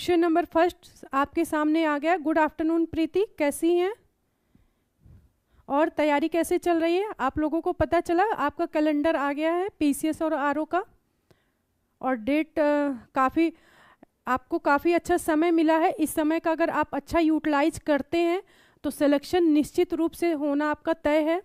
Question number first आपके सामने आ गया। गुड आफ्टरनून प्रीति, कैसी हैं और तैयारी कैसे चल रही है? आप लोगों को पता चला आपका कैलेंडर आ गया है पीसीएस और आरओ का, और डेट आपको काफ़ी अच्छा समय मिला है। इस समय का अगर आप अच्छा यूटिलाइज करते हैं तो सिलेक्शन निश्चित रूप से होना आपका तय है।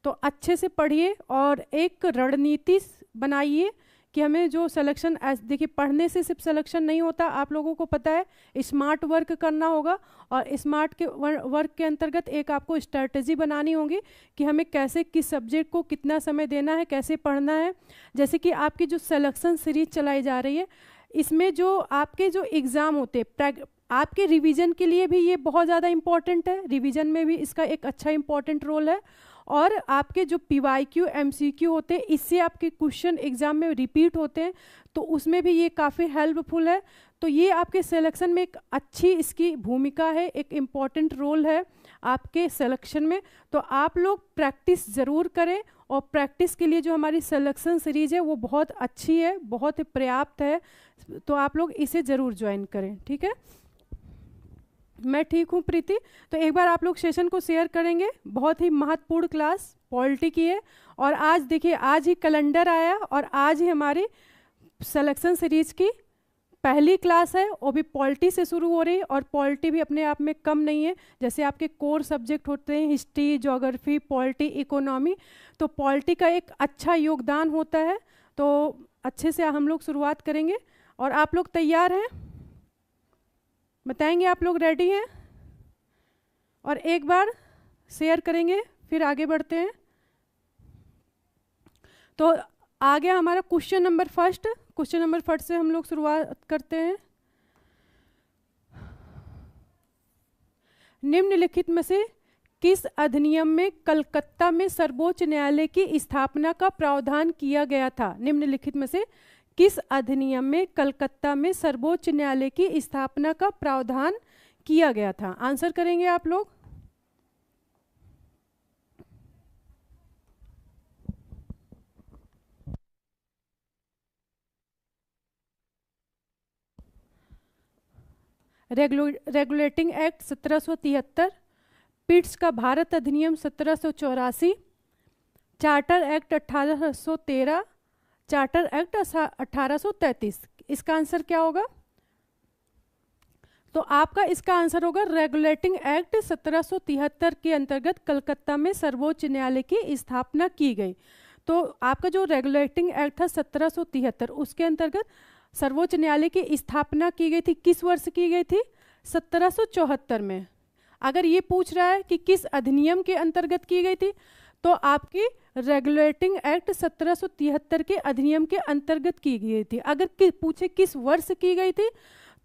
तो अच्छे से पढ़िए और एक रणनीति बनाइए कि हमें जो सिलेक्शन, देखिए पढ़ने से सिर्फ सिलेक्शन नहीं होता, आप लोगों को पता है स्मार्ट वर्क करना होगा, और स्मार्ट के वर्क के अंतर्गत एक आपको स्ट्रैटेजी बनानी होगी कि हमें कैसे किस सब्जेक्ट को कितना समय देना है, कैसे पढ़ना है। जैसे कि आपकी जो सिलेक्शन सीरीज चलाई जा रही है, इसमें जो आपके जो एग्ज़ाम होते हैं आपके रिवीजन के लिए भी ये बहुत ज़्यादा इम्पॉर्टेंट है। रिवीजन में भी इसका एक अच्छा इम्पॉर्टेंट रोल है। और आपके जो पीवाईक्यू एमसीक्यू होते हैं, इससे आपके क्वेश्चन एग्जाम में रिपीट होते हैं, तो उसमें भी ये काफ़ी हेल्पफुल है। तो ये आपके सिलेक्शन में एक अच्छी इसकी भूमिका है, एक इम्पॉर्टेंट रोल है आपके सिलेक्शन में। तो आप लोग प्रैक्टिस ज़रूर करें, और प्रैक्टिस के लिए जो हमारी सिलेक्शन सीरीज है वो बहुत अच्छी है, बहुत पर्याप्त है। तो आप लोग इसे ज़रूर ज्वाइन करें, ठीक है। मैं ठीक हूँ प्रीति। तो एक बार आप लोग सेशन को शेयर करेंगे। बहुत ही महत्वपूर्ण क्लास पॉलिटी की है, और आज देखिए आज ही कैलेंडर आया और आज ही हमारी सिलेक्शन सीरीज की पहली क्लास है, वो भी पॉलिटी से शुरू हो रही है। और पॉलिटी भी अपने आप में कम नहीं है, जैसे आपके कोर सब्जेक्ट होते हैं हिस्ट्री, ज्योग्राफी, पॉलिटी, इकोनॉमी, तो पॉलिटी का एक अच्छा योगदान होता है। तो अच्छे से हम लोग शुरुआत करेंगे, और आप लोग तैयार हैं? बताएंगे आप लोग रेडी हैं? और एक बार शेयर करेंगे फिर आगे बढ़ते हैं। तो आ गया हमारा question number first. Question number first से हम लोग शुरुआत करते हैं। निम्नलिखित में से किस अधिनियम में कलकत्ता में सर्वोच्च न्यायालय की स्थापना का प्रावधान किया गया था? निम्नलिखित में से किस अधिनियम में कलकत्ता में सर्वोच्च न्यायालय की स्थापना का प्रावधान किया गया था? आंसर करेंगे आप लोग। रेगुलेटिंग एक्ट 1773, पिट्स का भारत अधिनियम 1784, चार्टर एक्ट 1813, चार्टर एक्ट 1833। इसका आंसर क्या होगा? तो आपका इसका आंसर होगा रेगुलेटिंग एक्ट 1773 के अंतर्गत कलकत्ता में सर्वोच्च न्यायालय की स्थापना की गई। तो आपका जो रेगुलेटिंग एक्ट था 1773, उसके अंतर्गत सर्वोच्च न्यायालय की स्थापना की गई थी। किस वर्ष की गई थी? 1774 में। अगर ये पूछ रहा है कि किस अधिनियम के अंतर्गत की गई थी, तो आपकी रेगुलेटिंग एक्ट 1773 के अधिनियम के अंतर्गत की गई थी। अगर पूछे किस वर्ष की गई थी,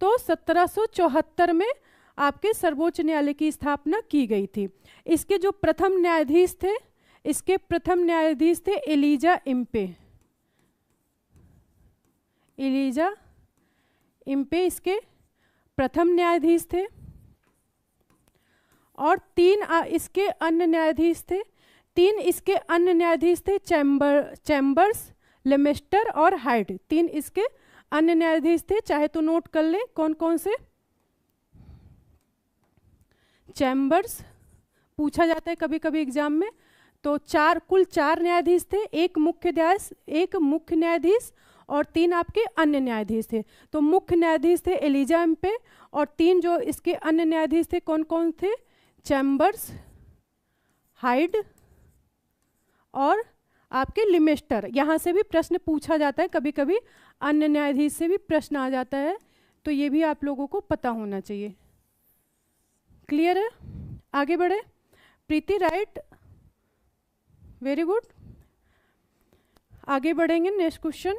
तो 1774 में आपके सर्वोच्च न्यायालय की स्थापना की गई थी। इसके जो प्रथम न्यायाधीश थे, इसके प्रथम न्यायाधीश थे एलिजा इम्पे। एलिजा इम्पे इसके प्रथम न्यायाधीश थे, और तीन इसके अन्य न्यायाधीश थे। तीन इसके अन्य न्यायाधीश थे चैम्बर्स, लेमेस्टर और हाइड। तीन इसके अन्य न्यायाधीश थे, चाहे तो नोट कर ले कौन कौन से। चैम्बर्स पूछा जाता है कभी कभी एग्जाम में, तो कुल चार न्यायाधीश थे, एक मुख्य न्यायाधीश और तीन आपके अन्य न्यायाधीश थे। तो मुख्य न्यायाधीश थे एलिजा इम्पे, और तीन जो इसके अन्य न्यायाधीश थे कौन कौन थे? चैम्बर्स, हाइड और आपके लिमेस्टर। यहाँ से भी प्रश्न पूछा जाता है कभी कभी, अन्य न्यायाधीश से भी प्रश्न आ जाता है, तो ये भी आप लोगों को पता होना चाहिए। क्लियर है? आगे बढ़े। प्रीति राइट, वेरी गुड। आगे बढ़ेंगे नेक्स्ट क्वेश्चन।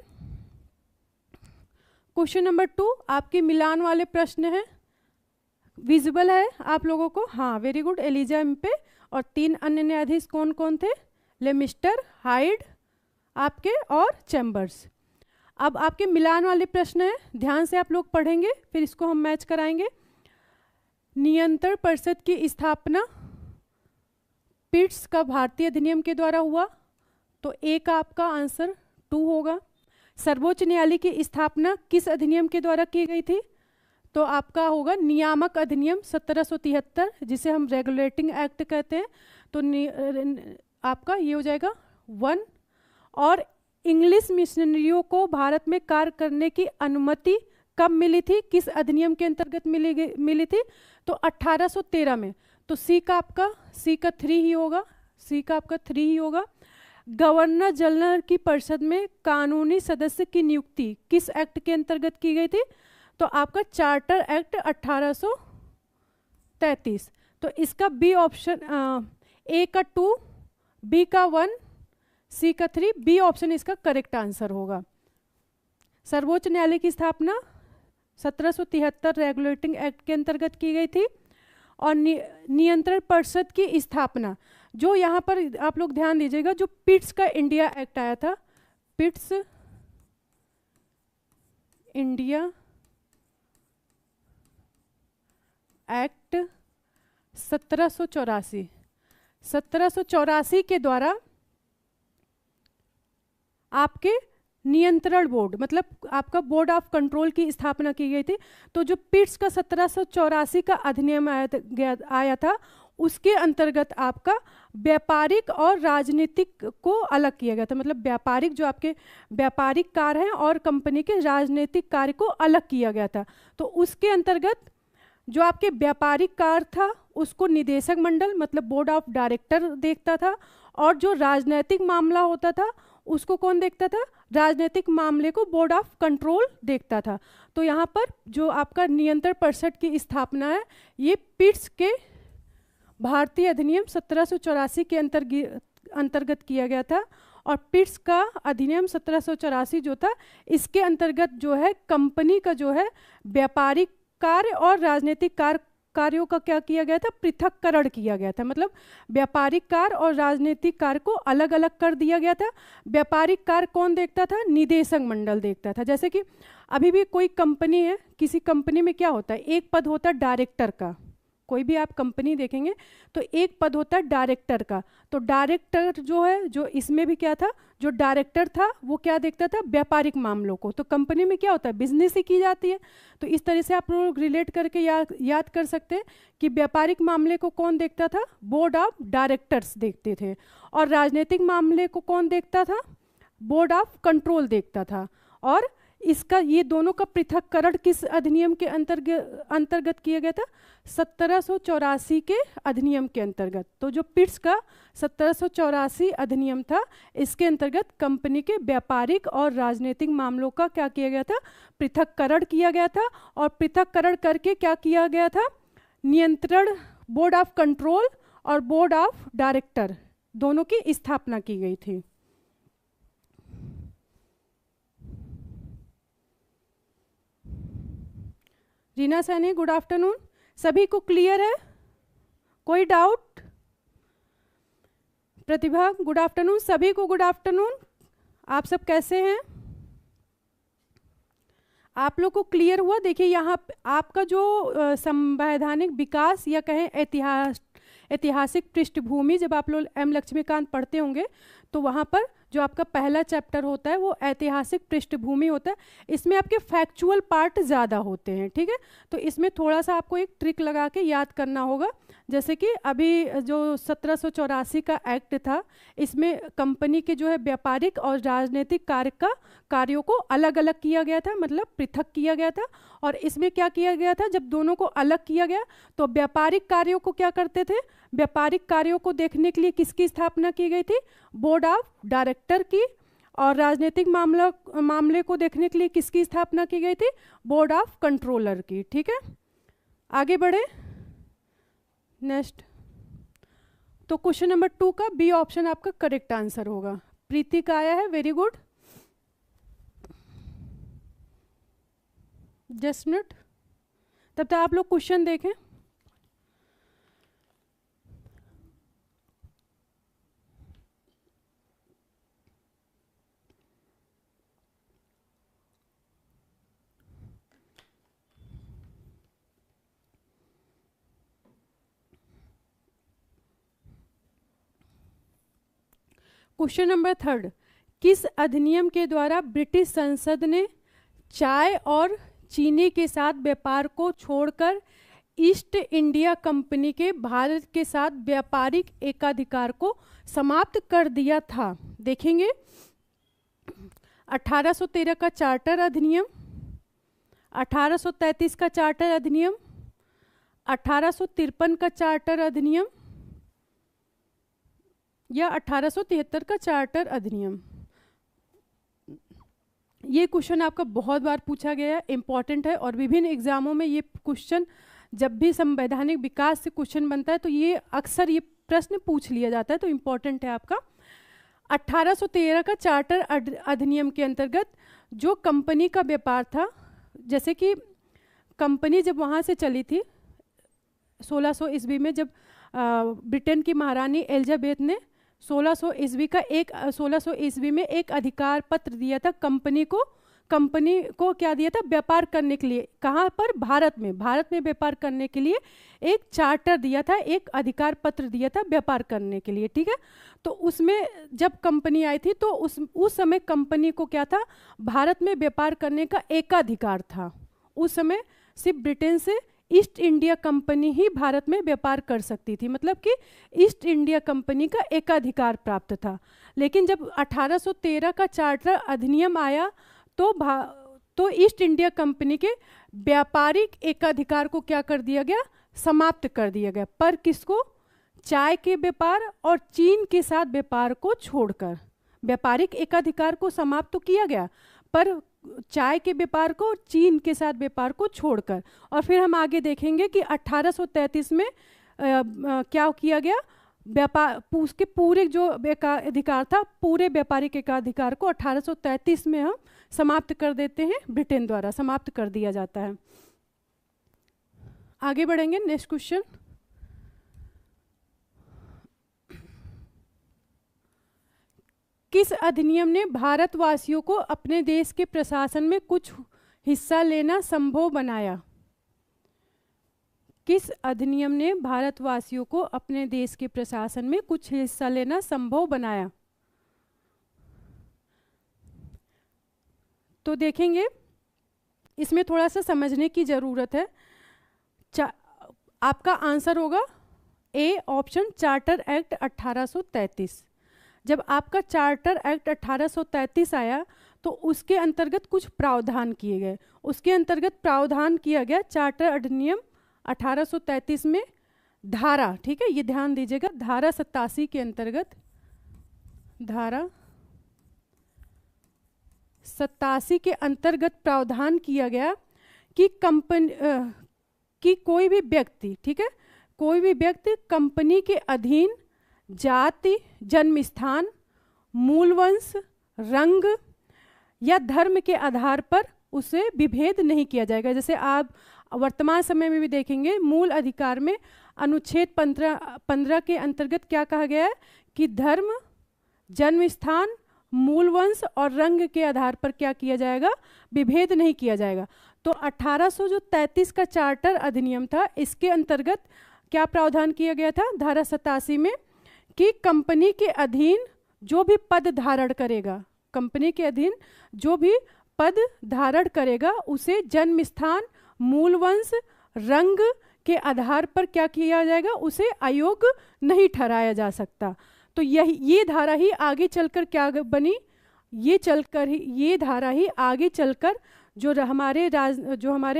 क्वेश्चन नंबर 2 आपके मिलान वाले प्रश्न है। विजिबल है आप लोगों को? हाँ, वेरी गुड। एलिजा इम्पे और तीन अन्य न्यायाधीश कौन कौन थे? लेमिस्टर, हाइड आपके और चैम्बर्स। अब आपके मिलान वाले प्रश्न हैं, ध्यान से आप लोग पढ़ेंगे, फिर इसको हम मैच कराएंगे। नियंत्रण परिषद की स्थापना पिट्स का भारतीय अधिनियम के द्वारा हुआ, तो ए का आपका आंसर 2 होगा। सर्वोच्च न्यायालय की स्थापना किस अधिनियम के द्वारा की गई थी? तो आपका होगा नियामक अधिनियम 1773, जिसे हम रेगुलेटिंग एक्ट कहते हैं। तो आपका ये हो जाएगा 1। और इंग्लिश मिशनरियों को भारत में कार्य करने की अनुमति कब मिली थी, किस अधिनियम के अंतर्गत मिली थी? तो 1813 में। तो सी का 3 ही होगा, सी का आपका 3 ही होगा। गवर्नर जनरल की परिषद में कानूनी सदस्य की नियुक्ति किस एक्ट के अंतर्गत की गई थी? तो आपका चार्टर एक्ट 1833। तो इसका बी ऑप्शन, ए का 2, बी का 1, सी का 3, बी ऑप्शन इसका करेक्ट आंसर होगा। सर्वोच्च न्यायालय की स्थापना 1773 रेगुलेटिंग एक्ट के अंतर्गत की गई थी। और नियंत्रण परिषद की स्थापना, जो यहाँ पर आप लोग ध्यान दीजिएगा, जो पिट्स का इंडिया एक्ट आया था, पिट्स इंडिया एक्ट 1784 के द्वारा आपके नियंत्रण बोर्ड, मतलब आपका बोर्ड ऑफ कंट्रोल की स्थापना की गई थी। तो जो पिट्स का 1784 का अधिनियम आया था, उसके अंतर्गत आपका व्यापारिक और राजनीतिक को अलग किया गया था। मतलब व्यापारिक, जो आपके व्यापारिक कार्य हैं, और कंपनी के राजनीतिक कार्य को अलग किया गया था। तो उसके अंतर्गत जो आपके व्यापारिक कार्य था उसको निदेशक मंडल, मतलब बोर्ड ऑफ डायरेक्टर देखता था, और जो राजनीतिक मामला होता था उसको कौन देखता था? राजनीतिक मामले को बोर्ड ऑफ कंट्रोल देखता था। तो यहाँ पर जो आपका नियंत्रण परिषद की स्थापना है, ये पिट्स के भारतीय अधिनियम 1784 के अंतर्गत किया गया था। और पिट्स का अधिनियम 1784 जो था, इसके अंतर्गत जो है कंपनी का जो है व्यापारिक कार्य और राजनीतिक कार्यों का क्या किया गया था? पृथक्करण किया गया था। मतलब व्यापारिक कार्य और राजनीतिक कार्य को अलग अलग कर दिया गया था। व्यापारिक कार्य कौन देखता था? निदेशक मंडल देखता था। जैसे कि अभी भी कोई कंपनी है, किसी कंपनी में क्या होता है? एक पद होता है डायरेक्टर का। कोई भी आप कंपनी देखेंगे तो एक पद होता है डायरेक्टर का। तो डायरेक्टर जो है, जो इसमें भी क्या था, जो डायरेक्टर था वो क्या देखता था? व्यापारिक मामलों को। तो कंपनी में क्या होता है? बिजनेस ही की जाती है। तो इस तरह से आप लोग रिलेट करके याद कर सकते हैं कि व्यापारिक मामले को कौन देखता था? बोर्ड ऑफ डायरेक्टर्स देखते थे। और राजनीतिक मामले को कौन देखता था? बोर्ड ऑफ कंट्रोल देखता था। और इसका, ये दोनों का पृथक्करण किस अधिनियम के अंतर्गत किया गया था? 1784 के अधिनियम के अंतर्गत। तो जो पिट्स का 1784 अधिनियम था, इसके अंतर्गत कंपनी के व्यापारिक और राजनीतिक मामलों का क्या किया गया था? पृथक्करण किया गया था। और पृथक्करण करके क्या किया गया था? नियंत्रण, बोर्ड ऑफ कंट्रोल और बोर्ड ऑफ डायरेक्टर दोनों की स्थापना की गई थी। Reena Saini, good afternoon. सभी को क्लियर है? कोई डाउट? प्रतिभा, गुड आफ्टरनून। सभी को गुड आफ्टरनून। आप सब कैसे हैं? आप लोग को क्लियर हुआ? देखिए यहाँ आपका जो संवैधानिक विकास या कहें ऐतिहासिक पृष्ठभूमि, जब आप लोग एम लक्ष्मीकांत पढ़ते होंगे तो वहाँ पर जो आपका पहला चैप्टर होता है वो ऐतिहासिक पृष्ठभूमि होता है। इसमें आपके फैक्चुअल पार्ट ज़्यादा होते हैं, ठीक है। तो इसमें थोड़ा सा आपको एक ट्रिक लगा के याद करना होगा। जैसे कि अभी जो 1784 का एक्ट था, इसमें कंपनी के जो है व्यापारिक और राजनीतिक कार्यों को अलग अलग किया गया था, मतलब पृथक किया गया था। और इसमें क्या किया गया था? जब दोनों को अलग किया गया तो व्यापारिक कार्यों को क्या करते थे? व्यापारिक कार्यों को देखने के लिए किसकी स्थापना की गई थी? बोर्ड ऑफ डायरेक्टर की। और राजनीतिक मामले को देखने के लिए किसकी स्थापना की गई थी? बोर्ड ऑफ कंट्रोलर की, ठीक है। आगे बढ़े, नेक्स्ट। तो क्वेश्चन नंबर 2 का बी ऑप्शन आपका करेक्ट आंसर होगा। प्रीति का आया है, वेरी गुड। जस्ट मिनट, तब तक आप लोग क्वेश्चन देखें। क्वेश्चन नंबर 3, किस अधिनियम के द्वारा ब्रिटिश संसद ने चाय और चीनी के साथ व्यापार को छोड़कर ईस्ट इंडिया कंपनी के भारत के साथ व्यापारिक एकाधिकार को समाप्त कर दिया था। देखेंगे 1813 का चार्टर अधिनियम, 1833 का चार्टर अधिनियम, 1853 का चार्टर अधिनियम या 1873 का चार्टर अधिनियम। ये क्वेश्चन आपका बहुत बार पूछा गया है, इंपॉर्टेंट है, और विभिन्न एग्जामों में ये क्वेश्चन जब भी संवैधानिक विकास से क्वेश्चन बनता है तो ये अक्सर ये प्रश्न पूछ लिया जाता है, तो इम्पॉर्टेंट है आपका। 1813 का चार्टर अधिनियम के अंतर्गत जो कंपनी का व्यापार था, जैसे कि कंपनी जब वहाँ से चली थी 1600 ईस्वी में, जब ब्रिटेन की महारानी एलिजाबेथ ने 1600 ईस्वी में एक अधिकार पत्र दिया था कंपनी को क्या दिया था, व्यापार करने के लिए। कहाँ पर? भारत में व्यापार करने के लिए एक चार्टर दिया था, एक अधिकार पत्र दिया था व्यापार करने के लिए, ठीक है। तो उसमें जब कंपनी आई थी तो उस समय कंपनी को क्या था, भारत में व्यापार करने का एकाधिकार था। उस समय सिर्फ ब्रिटेन से ईस्ट इंडिया कंपनी ही भारत में व्यापार कर सकती थी, मतलब कि ईस्ट इंडिया कंपनी का एकाधिकार प्राप्त था। लेकिन जब 1813 का चार्टर अधिनियम आया तो ईस्ट इंडिया कंपनी के व्यापारिक एकाधिकार को क्या कर दिया गया, समाप्त कर दिया गया। पर किसको? चाय के व्यापार और चीन के साथ व्यापार को छोड़कर व्यापारिक एकाधिकार को समाप्त तो किया गया, पर चाय के व्यापार को, चीन के साथ व्यापार को छोड़कर। और फिर हम आगे देखेंगे कि 1833 में क्या किया गया, व्यापार उसके पूरे जो अधिकार था, पूरे व्यापारिक एकाधिकार को 1833 में हम समाप्त कर देते हैं, ब्रिटेन द्वारा समाप्त कर दिया जाता है। आगे बढ़ेंगे, नेक्स्ट क्वेश्चन। किस अधिनियम ने भारतवासियों को अपने देश के प्रशासन में कुछ हिस्सा लेना संभव बनाया? किस अधिनियम ने भारतवासियों को अपने देश के प्रशासन में कुछ हिस्सा लेना संभव बनाया? तो देखेंगे, इसमें थोड़ा सा समझने की जरूरत है। आपका आंसर होगा ए ऑप्शन, चार्टर एक्ट 1833। जब आपका चार्टर एक्ट 1833 आया तो उसके अंतर्गत कुछ प्रावधान किए गए। उसके अंतर्गत प्रावधान किया गया चार्टर अधिनियम 1833 में धारा, ठीक है, ये ध्यान दीजिएगा, धारा 87 के अंतर्गत, धारा 87 के अंतर्गत प्रावधान किया गया कि कि कोई भी व्यक्ति, ठीक है, कोई भी व्यक्ति कंपनी के अधीन जाति, जन्म स्थान, मूल वंश, रंग या धर्म के आधार पर उसे विभेद नहीं किया जाएगा। जैसे आप वर्तमान समय में भी देखेंगे, मूल अधिकार में अनुच्छेद 15 के अंतर्गत क्या कहा गया है कि धर्म, जन्म स्थान, मूल वंश और रंग के आधार पर क्या किया जाएगा, विभेद नहीं किया जाएगा। तो 1833 का चार्टर अधिनियम था, इसके अंतर्गत क्या प्रावधान किया गया था धारा 87 में कि कंपनी के अधीन जो भी पद धारण करेगा, कंपनी के अधीन जो भी पद धारण करेगा उसे जन्म स्थान, मूल वंश, रंग के आधार पर क्या किया जाएगा, उसे अयोग्य नहीं ठहराया जा सकता। तो ये धारा ही आगे चलकर क्या बनी, ये धारा ही आगे चलकर जो हमारे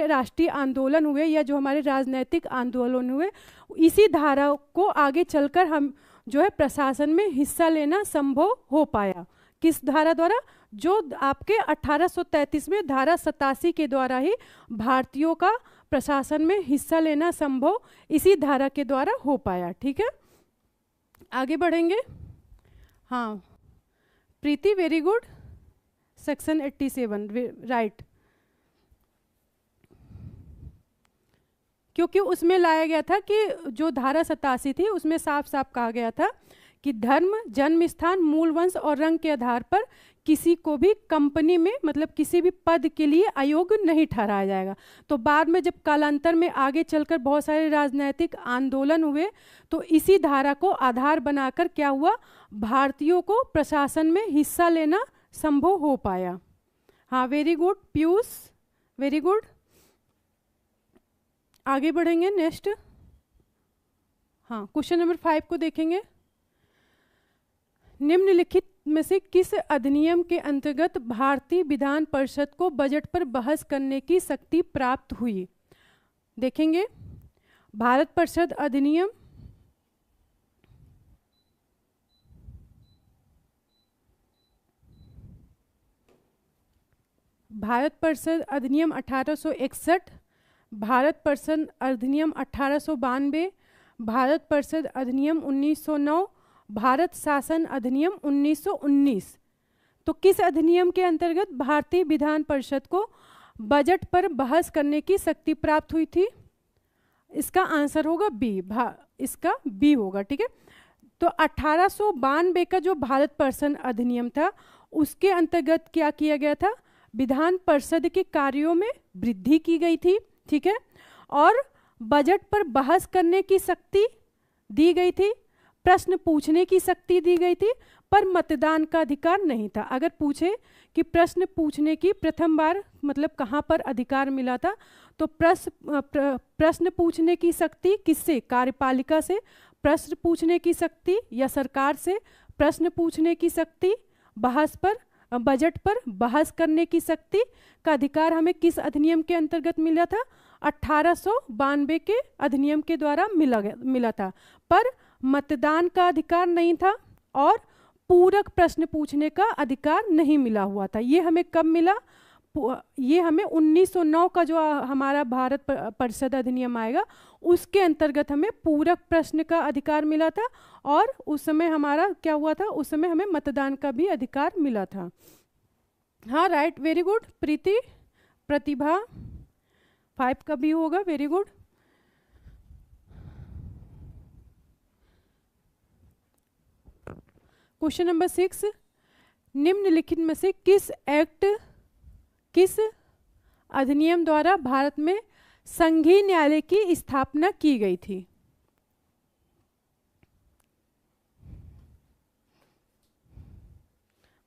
राष्ट्रीय आंदोलन हुए या जो हमारे राजनैतिक आंदोलन हुए, इसी धारा को आगे चलकर हम जो है प्रशासन में हिस्सा लेना संभव हो पाया। किस धारा द्वारा? जो आपके 1833 में धारा 87 के द्वारा ही भारतीयों का प्रशासन में हिस्सा लेना संभव इसी धारा के द्वारा हो पाया, ठीक है। आगे बढ़ेंगे। हाँ प्रीति, वेरी गुड, सेक्शन 87 राइट, क्योंकि उसमें लाया गया था कि जो धारा 87 थी उसमें साफ साफ कहा गया था कि धर्म, जन्म स्थान, मूल वंश और रंग के आधार पर किसी को भी कंपनी में, मतलब किसी भी पद के लिए अयोग्य नहीं ठहराया जाएगा। तो बाद में जब कालांतर में आगे चलकर बहुत सारे राजनैतिक आंदोलन हुए तो इसी धारा को आधार बनाकर क्या हुआ, भारतीयों को प्रशासन में हिस्सा लेना संभव हो पाया। हाँ very good Piyush, very good, आगे बढ़ेंगे नेक्स्ट। हाँ, क्वेश्चन नंबर 5 को देखेंगे। निम्नलिखित में से किस अधिनियम के अंतर्गत भारतीय विधान परिषद को बजट पर बहस करने की शक्ति प्राप्त हुई? देखेंगे, भारत परिषद अधिनियम, भारत परिषद अधिनियम 1861, भारत परिषद अधिनियम 1892, भारत परिषद अधिनियम 1909, भारत शासन अधिनियम 1919। तो किस अधिनियम के अंतर्गत भारतीय विधान परिषद को बजट पर बहस करने की शक्ति प्राप्त हुई थी? इसका आंसर होगा बी, इसका बी होगा। ठीक है, तो 1892 का जो भारत परिषद अधिनियम था उसके अंतर्गत क्या किया गया था? विधान परिषद के कार्यों में वृद्धि की गई थी। ठीक है, और बजट पर बहस करने की शक्ति दी गई थी, प्रश्न पूछने की शक्ति दी गई थी, पर मतदान का अधिकार नहीं था। अगर पूछे कि प्रश्न पूछने की प्रथम बार मतलब कहाँ पर अधिकार मिला था, तो प्रश्न पूछने की शक्ति किससे? कार्यपालिका से प्रश्न पूछने की शक्ति, या सरकार से प्रश्न पूछने की शक्ति, बजट पर बहस करने की शक्ति का अधिकार हमें किस अधिनियम के अंतर्गत मिला था? 1892 के अधिनियम के द्वारा मिला था, पर मतदान का अधिकार नहीं था और पूरक प्रश्न पूछने का अधिकार नहीं मिला हुआ था। ये हमें कब मिला? ये हमें 1909 का जो हमारा भारत परिषद अधिनियम आएगा उसके अंतर्गत हमें पूरक प्रश्न का अधिकार मिला था, और उस समय हमारा क्या हुआ था? उस समय हमें मतदान का भी अधिकार मिला था। हाँ, राइट, वेरी गुड प्रीति, प्रतिभा, 5 का भी होगा, वेरी गुड। क्वेश्चन नंबर 6, निम्नलिखित में से किस अधिनियम द्वारा भारत में संघीय न्यायालय की स्थापना की गई थी?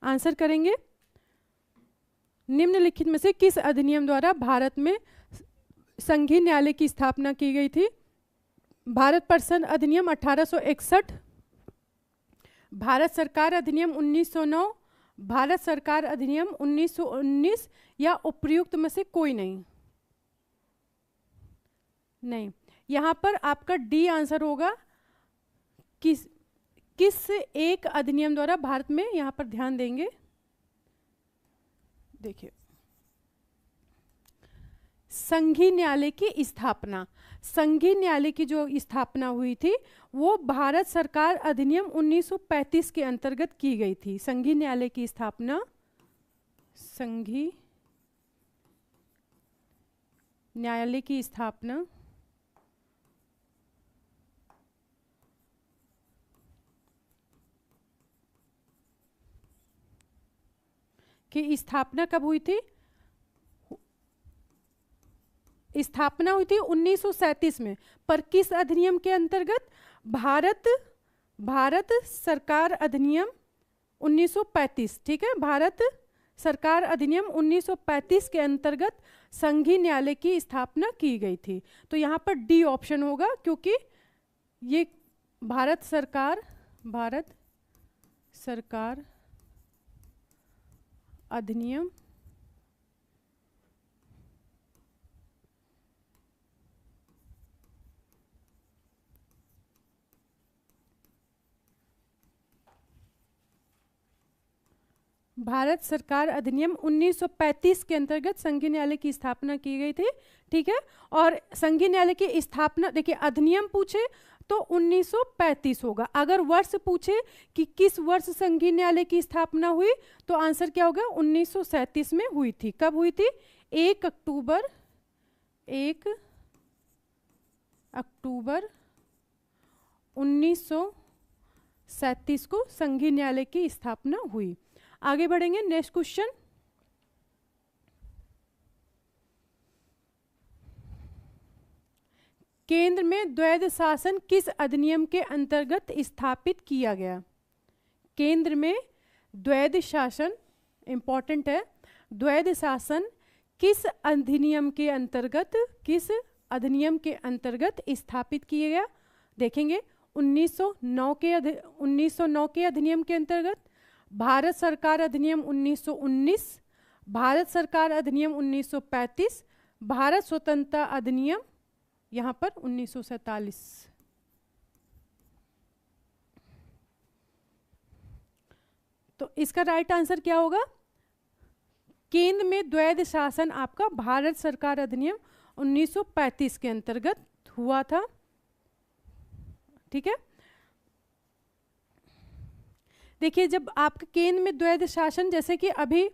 आंसर करेंगे, निम्नलिखित में से किस अधिनियम द्वारा भारत में संघीय न्यायालय की स्थापना की गई थी? भारत परिषद अधिनियम 1861, भारत सरकार अधिनियम 1909, भारत सरकार अधिनियम 1919, या उपर्युक्त में से कोई नहीं? यहाँ पर आपका डी आंसर होगा। किस एक अधिनियम द्वारा भारत में, यहाँ पर ध्यान देंगे, देखिए, संघीय न्यायालय की स्थापना, संघीय न्यायालय की जो स्थापना हुई थी वो भारत सरकार अधिनियम 1935 के अंतर्गत की गई थी। संघीय न्यायालय की स्थापना, संघीय न्यायालय की स्थापना की स्थापना कब हुई थी? स्थापना हुई थी 1937 में, पर किस अधिनियम के अंतर्गत? भारत सरकार अधिनियम 1935। ठीक है, भारत सरकार अधिनियम 1935 के अंतर्गत संघीय न्यायालय की स्थापना की गई थी। तो यहाँ पर डी ऑप्शन होगा, क्योंकि ये भारत सरकार अधिनियम भारत सरकार अधिनियम 1935 के अंतर्गत संघीय न्यायालय की स्थापना की गई थी। ठीक है, और संघीय न्यायालय की स्थापना, देखिए, अधिनियम पूछे तो 1935 होगा। अगर वर्ष पूछे कि किस वर्ष संघीय न्यायालय की स्थापना हुई, तो आंसर क्या होगा? 1937 में हुई थी। कब हुई थी? 1 अक्टूबर 1937 को संघीय न्यायालय की स्थापना हुई। आगे बढ़ेंगे, नेक्स्ट क्वेश्चन। केंद्र में द्वैध शासन किस अधिनियम के अंतर्गत स्थापित किया गया? केंद्र में द्वैध शासन, इंपॉर्टेंट है, द्वैध शासन किस अधिनियम के अंतर्गत अधिनियम के अंतर्गत स्थापित किया गया? देखेंगे 1909 के अधिनियम के अंतर्गत, भारत सरकार अधिनियम 1919, भारत सरकार अधिनियम 1935, भारत स्वतंत्रता अधिनियम यहाँ पर 1947। तो इसका राइट आंसर क्या होगा? केंद्र में द्वैध शासन आपका भारत सरकार अधिनियम 1935 के अंतर्गत हुआ था। ठीक है, देखिए जब आपके केंद्र में द्वैध शासन, जैसे कि अभी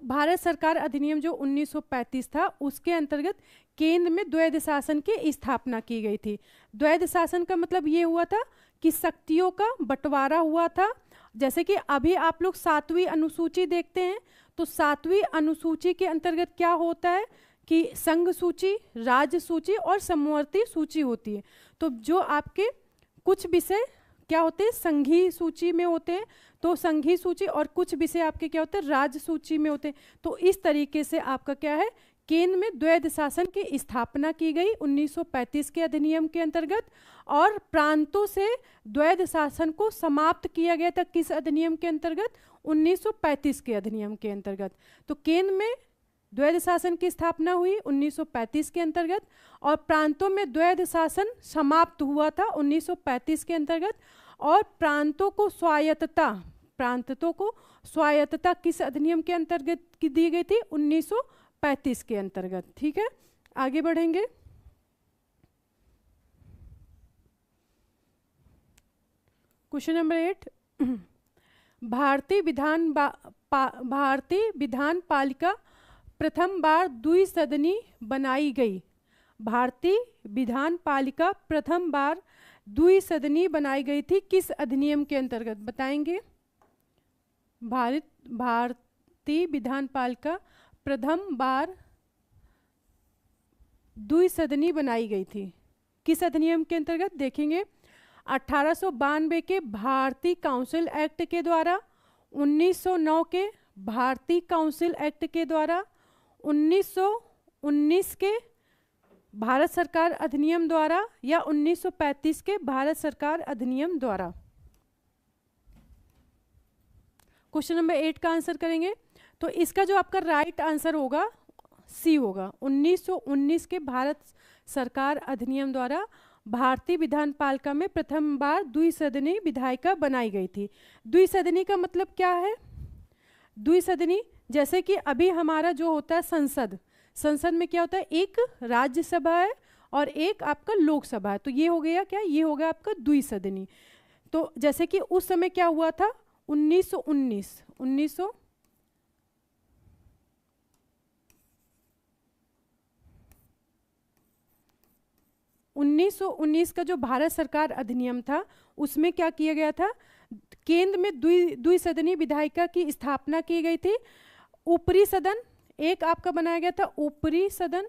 भारत सरकार अधिनियम जो 1935 था उसके अंतर्गत केंद्र में द्वैध शासन की स्थापना की गई थी। द्वैध शासन का मतलब ये हुआ था कि शक्तियों का बंटवारा हुआ था। जैसे कि अभी आप लोग 7वीं अनुसूची देखते हैं, तो 7वीं अनुसूची के अंतर्गत क्या होता है कि संघ सूची, राज्य सूची और समवर्ती सूची होती है। तो जो आपके कुछ विषय क्या होते हैं, संघीय सूची में होते हैं, तो संघीय सूची, और कुछ विषय आपके क्या होते हैं, राज्य सूची में होते हैं। तो इस तरीके से आपका क्या है, केंद्र में द्वैध शासन की स्थापना की गई 1935 के अधिनियम के अंतर्गत, और प्रांतों से द्वैध शासन को समाप्त किया गया था किस अधिनियम के अंतर्गत? 1935 के अधिनियम के अंतर्गत। तो केंद्र में द्वैध शासन की स्थापना हुई 1935 के अंतर्गत, और प्रांतों में द्वैध शासन समाप्त हुआ था 1935 के अंतर्गत, और प्रांतों को स्वायत्तता किस अधिनियम के अंतर्गत दी गई थी? 1935 के अंतर्गत। ठीक है, आगे बढ़ेंगे। क्वेश्चन नंबर 8, भारतीय विधान पालिका प्रथम बार द्विसदनी बनाई गई। भारतीय विधान पालिका प्रथम बार द्विसदनी बनाई गई थी किस अधिनियम के अंतर्गत? बताएंगे। भारतीय विधान पालिका प्रथम बार द्विसदनी बनाई गई थी किस अधिनियम के अंतर्गत? देखेंगे 1892 के भारतीय काउंसिल एक्ट के द्वारा, 1909 के भारतीय काउंसिल एक्ट के द्वारा, 1919 के भारत सरकार अधिनियम द्वारा, या 1935 के भारत सरकार अधिनियम द्वारा। क्वेश्चन नंबर 8 का आंसर करेंगे। तो इसका जो आपका राइट आंसर होगा सी होगा। 1919 के भारत सरकार अधिनियम द्वारा भारतीय विधान पालिका में प्रथम बार द्विसदनी विधायिका बनाई गई थी। द्विसदनी का मतलब क्या है? द्विसदनी जैसे कि अभी हमारा जो होता है संसद में क्या होता है, एक राज्यसभा है और एक आपका लोकसभा है। तो ये हो गया क्या, ये हो गया आपका द्विसदनी। तो जैसे कि उस समय क्या हुआ था, 1919 का जो भारत सरकार अधिनियम था उसमें क्या किया गया था, केंद्र में द्विसदनी विधायिका की स्थापना की गई थी। ऊपरी सदन एक आपका बनाया गया था, ऊपरी सदन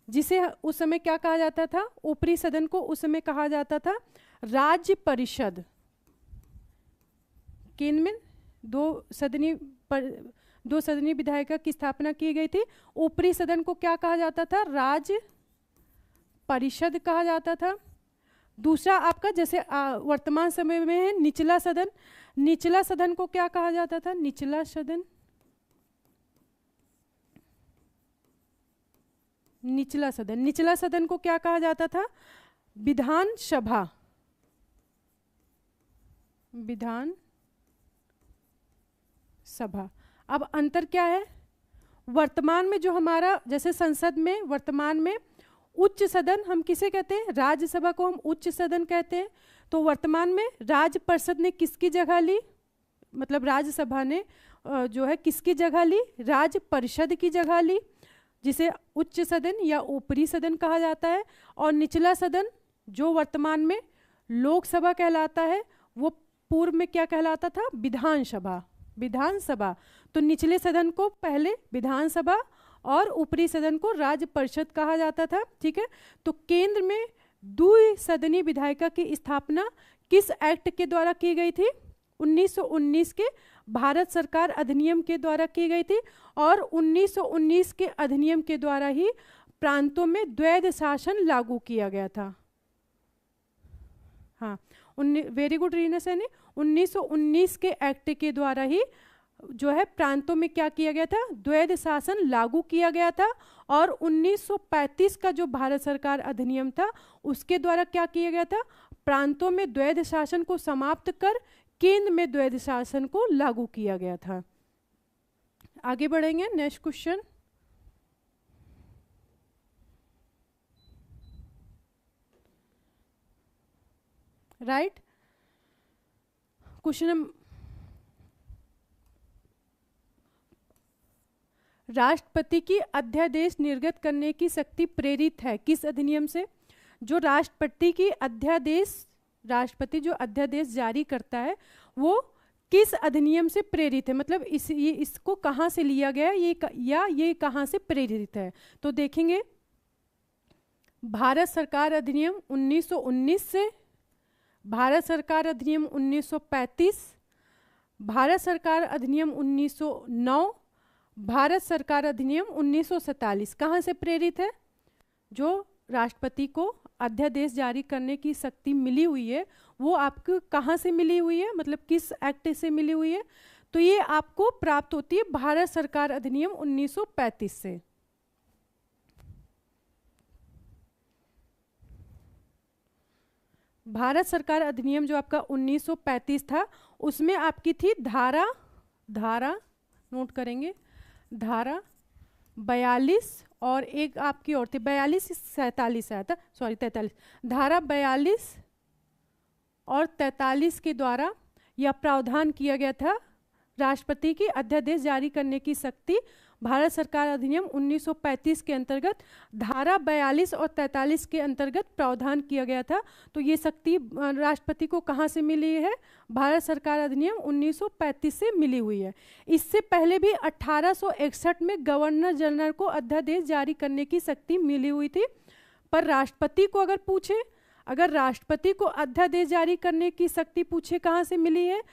जिसे उस समय क्या कहा जाता था, ऊपरी सदन को उस समय कहा जाता था राज्य परिषद। केंद्र में दो सदनी विधायिका की स्थापना की गई थी। ऊपरी सदन को क्या कहा जाता था, राज्य परिषद कहा जाता था। दूसरा आपका जैसे वर्तमान समय में है निचला सदन। निचला सदन को क्या कहा जाता था, निचला सदन निचला सदन को क्या कहा जाता था, विधानसभा। अब अंतर क्या है, वर्तमान में जो हमारा जैसे संसद में वर्तमान में उच्च सदन हम किसे कहते हैं, राज्यसभा को हम उच्च सदन कहते हैं। तो वर्तमान में राज्य परिषद ने किसकी जगह ली, मतलब राज्यसभा ने जो है किसकी जगह ली, राज्य परिषद की जगह ली, जिसे उच्च सदन या ऊपरी सदन कहा जाता है। और निचला सदन जो वर्तमान में लोकसभा कहलाता है वो पूर्व में क्या कहलाता था, विधानसभा। तो निचले सदन को पहले विधानसभा और ऊपरी सदन को राज्य परिषद कहा जाता था। ठीक है, तो केंद्र में द्विसदनी विधायिका की स्थापना किस एक्ट के द्वारा की गई थी, 1919 के भारत सरकार अधिनियम के द्वारा की गई थी और 1919 के अधिनियम के द्वारा ही प्रांतों में द्वैध शासन लागू किया गया था। हाँ, वेरी गुड रीना सैनी। 1919 के एक्ट के द्वारा ही जो है प्रांतों में क्या किया गया था, द्वैध शासन लागू किया गया था। और 1935 का जो भारत सरकार अधिनियम था उसके द्वारा क्या किया गया था, प्रांतों में द्वैध शासन को समाप्त कर केंद्र में द्वैध शासन को लागू किया गया था। आगे बढ़ेंगे, नेक्स्ट क्वेश्चन। राइट, क्वेश्चन राष्ट्रपति की अध्यादेश निर्गत करने की शक्ति प्रेरित है किस अधिनियम से? जो राष्ट्रपति की अध्यादेश, राष्ट्रपति जो अध्यादेश जारी करता है वो किस अधिनियम से प्रेरित है, मतलब इसको कहाँ से लिया गया ये कहाँ से प्रेरित है? तो देखेंगे भारत सरकार अधिनियम 1919 से, भारत सरकार अधिनियम 1935, भारत सरकार अधिनियम 1909, भारत सरकार अधिनियम 1947 कहाँ से प्रेरित है? जो राष्ट्रपति को अध्यादेश जारी करने की शक्ति मिली हुई है वो आपको कहाँ से मिली हुई है, मतलब किस एक्ट से मिली हुई है? तो ये आपको प्राप्त होती है भारत सरकार अधिनियम 1935 से। भारत सरकार अधिनियम जो आपका 1935 था उसमें आपकी थी धारा नोट करेंगे, धारा 42 और एक आपकी और थी 42-47 आया था, सॉरी 43, धारा 42 और 43 के द्वारा यह प्रावधान किया गया था राष्ट्रपति की अध्यादेश जारी करने की शक्ति भारत सरकार अधिनियम 1935 के अंतर्गत धारा 42 और 43 के अंतर्गत प्रावधान किया गया था। तो ये शक्ति राष्ट्रपति को कहाँ से मिली है? भारत सरकार अधिनियम 1935 से मिली हुई है। इससे पहले भी 1861 में गवर्नर जनरल को अध्यादेश जारी करने की शक्ति मिली हुई थी। पर राष्ट्रपति को अगर पूछे, अगर राष्ट्रपति को अध्यादेश जारी करने की शक्ति पूछे कहाँ से मिली है,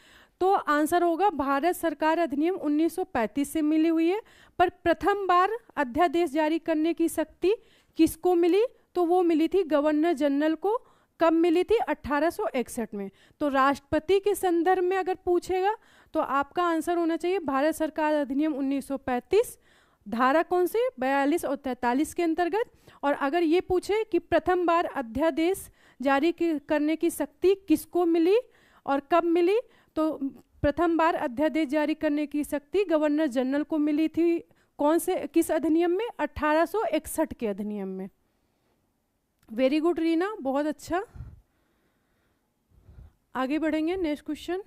तो आंसर होगा भारत सरकार अधिनियम 1935 से मिली हुई है। पर प्रथम बार अध्यादेश जारी करने की शक्ति किसको मिली? तो वो मिली थी गवर्नर जनरल को। कब मिली थी? 1861 में। तो राष्ट्रपति के संदर्भ में अगर पूछेगा तो आपका आंसर होना चाहिए भारत सरकार अधिनियम 1935, धारा कौन सी? 42 और 43 के अंतर्गत। और अगर ये पूछे कि प्रथम बार अध्यादेश जारी करने की शक्ति किसको मिली और कब मिली, तो प्रथम बार अध्यादेश जारी करने की शक्ति गवर्नर जनरल को मिली थी। कौन से, किस अधिनियम में? 1861 के अधिनियम में। वेरी गुड रीना, बहुत अच्छा। आगे बढ़ेंगे, next question,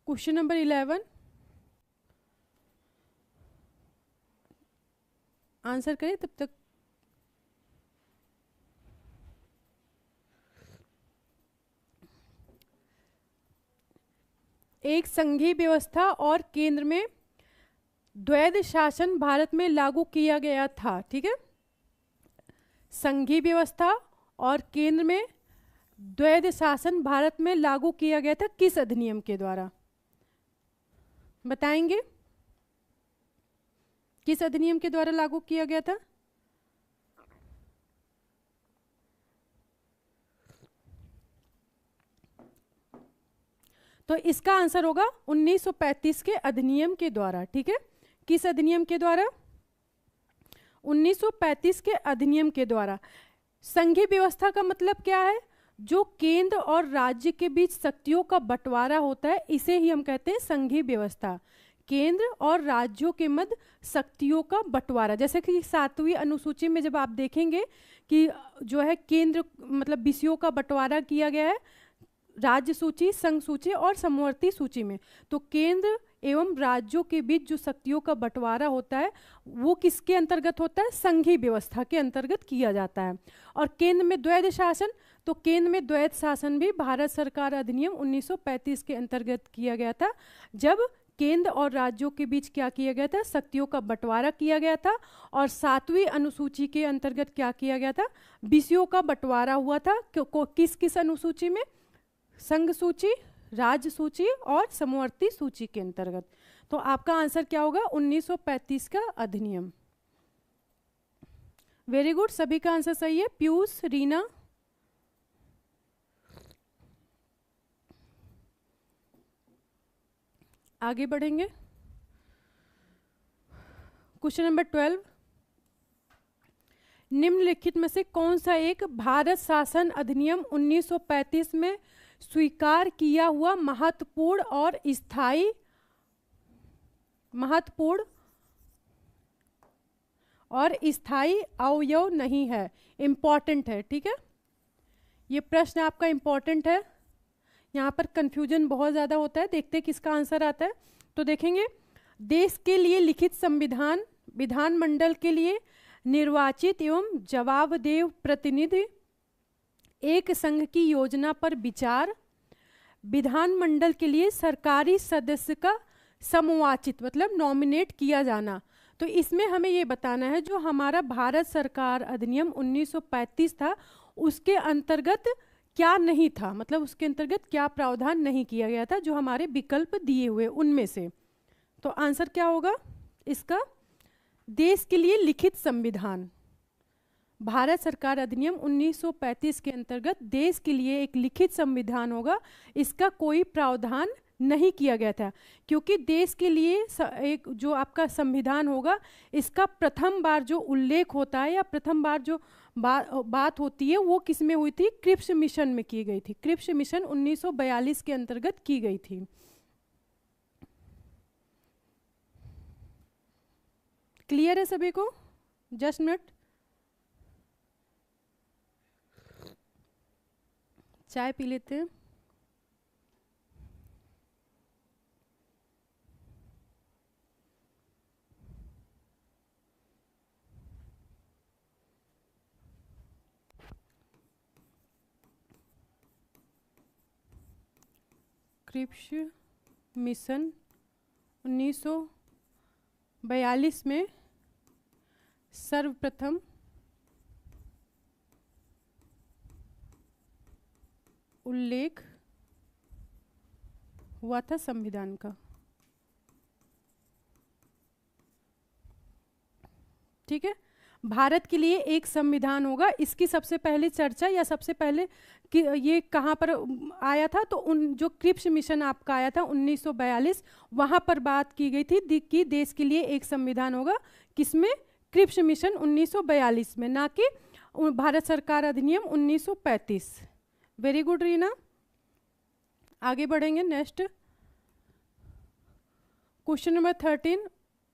question number 11। Answer करें तब तक। एक संघीय व्यवस्था और केंद्र में द्वैध शासन भारत में लागू किया गया था। ठीक है, संघीय व्यवस्था और केंद्र में द्वैध शासन भारत में लागू किया गया था किस अधिनियम के द्वारा? बताएंगे किस अधिनियम के द्वारा लागू किया गया था? तो इसका आंसर होगा 1935 के अधिनियम के द्वारा। ठीक है, किस अधिनियम के द्वारा? 1935 के अधिनियम के द्वारा। संघीय व्यवस्था का मतलब क्या है? जो केंद्र और राज्य के बीच शक्तियों का बंटवारा होता है, इसे ही हम कहते हैं संघीय व्यवस्था। केंद्र और राज्यों के मध्य शक्तियों का बंटवारा, जैसे कि 7वीं अनुसूची में जब आप देखेंगे कि जो है केंद्र मतलब विषयों का बंटवारा किया गया है राज्य सूची, संघ सूची और समवर्ती सूची में। तो केंद्र एवं राज्यों के बीच जो शक्तियों का बंटवारा होता है वो किसके अंतर्गत होता है? संघीय व्यवस्था के अंतर्गत किया जाता है। और केंद्र में द्वैध शासन, तो केंद्र में द्वैध शासन भी भारत सरकार अधिनियम 1935 के अंतर्गत किया गया था, जब केंद्र और राज्यों के बीच क्या किया गया था? शक्तियों का बंटवारा किया गया था। और 7वीं अनुसूची के अंतर्गत क्या किया गया था? विषयों का बंटवारा हुआ था। किस किस अनुसूची में? संघ सूची, राज्य सूची और समवर्ती सूची के अंतर्गत। तो आपका आंसर क्या होगा? 1935 का अधिनियम। वेरी गुड, सभी का आंसर सही है। पीयूष, रीना, आगे बढ़ेंगे। क्वेश्चन नंबर 12, निम्नलिखित में से कौन सा एक भारत शासन अधिनियम 1935 में स्वीकार किया हुआ महत्वपूर्ण और स्थायी अवयव नहीं है? इंपॉर्टेंट है, ठीक है, ये प्रश्न आपका इंपॉर्टेंट है। यहाँ पर कंफ्यूजन बहुत ज़्यादा होता है। देखते हैं किसका आंसर आता है। तो देखेंगे, देश के लिए लिखित संविधान, विधानमंडल के लिए निर्वाचित एवं जवाबदेह प्रतिनिधि, एक संघ की योजना पर विचार, विधानमंडल के लिए सरकारी सदस्य का समवाचित मतलब नॉमिनेट किया जाना। तो इसमें हमें ये बताना है जो हमारा भारत सरकार अधिनियम 1935 था उसके अंतर्गत क्या नहीं था, मतलब उसके अंतर्गत क्या प्रावधान नहीं किया गया था, जो हमारे विकल्प दिए हुए उनमें से। तो आंसर क्या होगा इसका? देश के लिए लिखित संविधान। भारत सरकार अधिनियम 1935 के अंतर्गत देश के लिए एक लिखित संविधान होगा, इसका कोई प्रावधान नहीं किया गया था, क्योंकि देश के लिए एक जो आपका संविधान होगा इसका प्रथम बार जो उल्लेख होता है या प्रथम बार जो बात होती है वो किस में हुई थी? क्रिप्स मिशन में की गई थी। क्रिप्स मिशन 1942 के अंतर्गत की गई थी। क्लियर है सभी को? जस्ट मिनट, चाय पी लेते हैं। क्रिप्स मिशन 1942 में सर्वप्रथम उल्लेख हुआ था संविधान का, ठीक है। भारत के लिए एक संविधान होगा, इसकी सबसे पहले चर्चा या सबसे पहले कि ये कहाँ पर आया था? तो उन जो क्रिप्स मिशन आपका आया था 1942, वहाँ पर बात की गई थी कि देश के लिए एक संविधान होगा। किसमें? क्रिप्स मिशन 1942 में, ना कि भारत सरकार अधिनियम 1935। वेरी गुड रीना, आगे बढ़ेंगे। नेक्स्ट क्वेश्चन नंबर 13,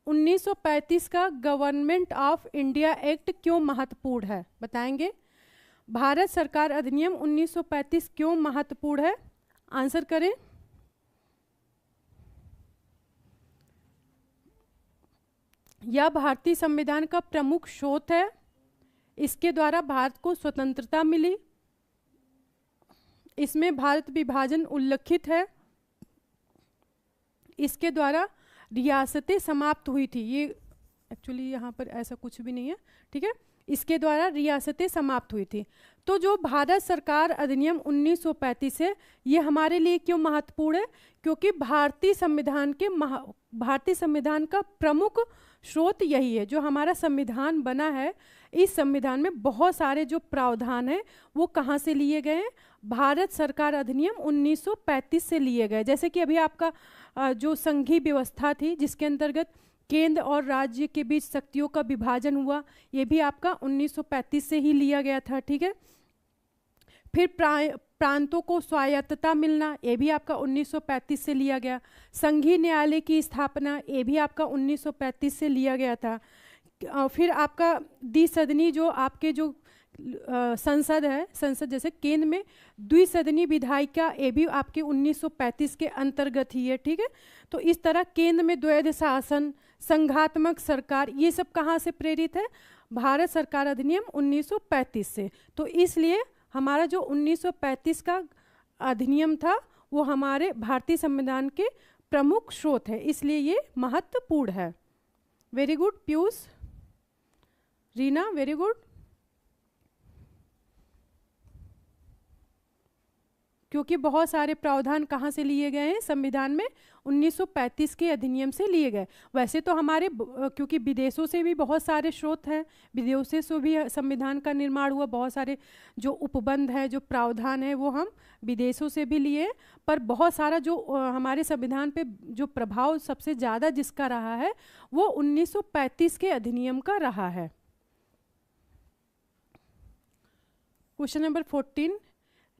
1935 का गवर्नमेंट ऑफ इंडिया एक्ट क्यों महत्वपूर्ण है? बताएंगे। भारत सरकार अधिनियम 1935 क्यों महत्वपूर्ण है? आंसर करें। यह भारतीय संविधान का प्रमुख स्रोत है, इसके द्वारा भारत को स्वतंत्रता मिली, इसमें भारत विभाजन उल्लेखित है, इसके द्वारा रियासतें समाप्त हुई थी। ये एक्चुअली यहाँ पर ऐसा कुछ भी नहीं है, ठीक है। इसके द्वारा रियासतें समाप्त हुई थी। तो जो भारत सरकार अधिनियम 1935 है ये हमारे लिए क्यों महत्वपूर्ण है? क्योंकि भारतीय संविधान का प्रमुख स्रोत यही है। जो हमारा संविधान बना है, इस संविधान में बहुत सारे जो प्रावधान हैं वो कहाँ से लिए गए हैं? भारत सरकार अधिनियम 1935 से लिए गए। जैसे कि अभी आपका जो संघीय व्यवस्था थी जिसके अंतर्गत केंद्र और राज्य के बीच शक्तियों का विभाजन हुआ, ये भी आपका 1935 से ही लिया गया था, ठीक है। फिर प्रांतों को स्वायत्तता मिलना, ये भी आपका 1935 से लिया गया। संघीय न्यायालय की स्थापना, ये भी आपका 1935 से लिया गया था। फिर आपका द्विसदनी जो आपके जो संसद है, संसद जैसे केंद्र में द्विसदनी विधायिका, ये भी आपके 1935 के अंतर्गत ही है, ठीक है। तो इस तरह केंद्र में द्वैध शासन, संघात्मक सरकार, ये सब कहाँ से प्रेरित है? भारत सरकार अधिनियम 1935 से। तो इसलिए हमारा जो 1935 का अधिनियम था वो हमारे भारतीय संविधान के प्रमुख स्रोत है, इसलिए ये महत्वपूर्ण है। Very good Piyush, Reena, very good. क्योंकि बहुत सारे प्रावधान कहाँ से लिए गए हैं संविधान में, 1935 के अधिनियम से लिए गए। वैसे तो हमारे क्योंकि विदेशों से भी बहुत सारे स्रोत हैं, विदेशों से भी संविधान का निर्माण हुआ, बहुत सारे जो उपबंध हैं, जो प्रावधान है वो हम विदेशों से भी लिए, पर बहुत सारा जो हमारे संविधान पे जो प्रभाव सबसे ज़्यादा जिसका रहा है वो 1935 के अधिनियम का रहा है। क्वेश्चन नंबर 14,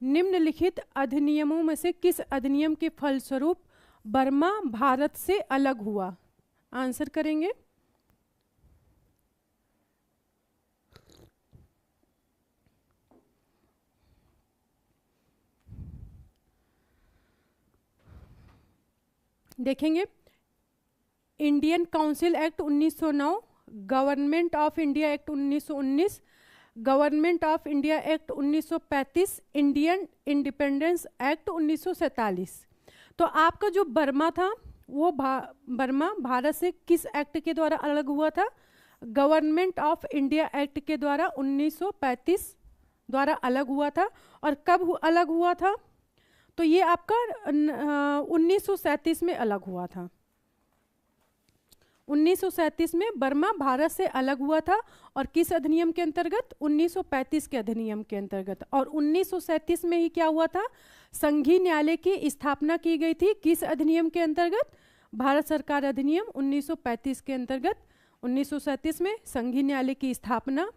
निम्नलिखित अधिनियमों में से किस अधिनियम के फलस्वरूप बर्मा भारत से अलग हुआ? आंसर करेंगे। देखेंगे, Indian council act 1909, government of India act 1919, government of India act 1935, Indian independence act 1947। तो आपका जो बर्मा था वो बर्मा भारत से किस एक्ट के द्वारा अलग हुआ था? गवर्नमेंट ऑफ इंडिया एक्ट के द्वारा 1935 द्वारा अलग हुआ था। और कब अलग हुआ था? तो ये आपका 1937 में अलग हुआ था। 1937 में बर्मा भारत से अलग हुआ था। और किस अधिनियम के अंतर्गत? 1935 के अधिनियम के अंतर्गत। और 1937 में ही क्या हुआ था? संघीय न्यायालय की स्थापना की गई थी। किस अधिनियम के अंतर्गत? भारत सरकार अधिनियम 1935 के अंतर्गत 1937 में संघीय न्यायालय की स्थापना,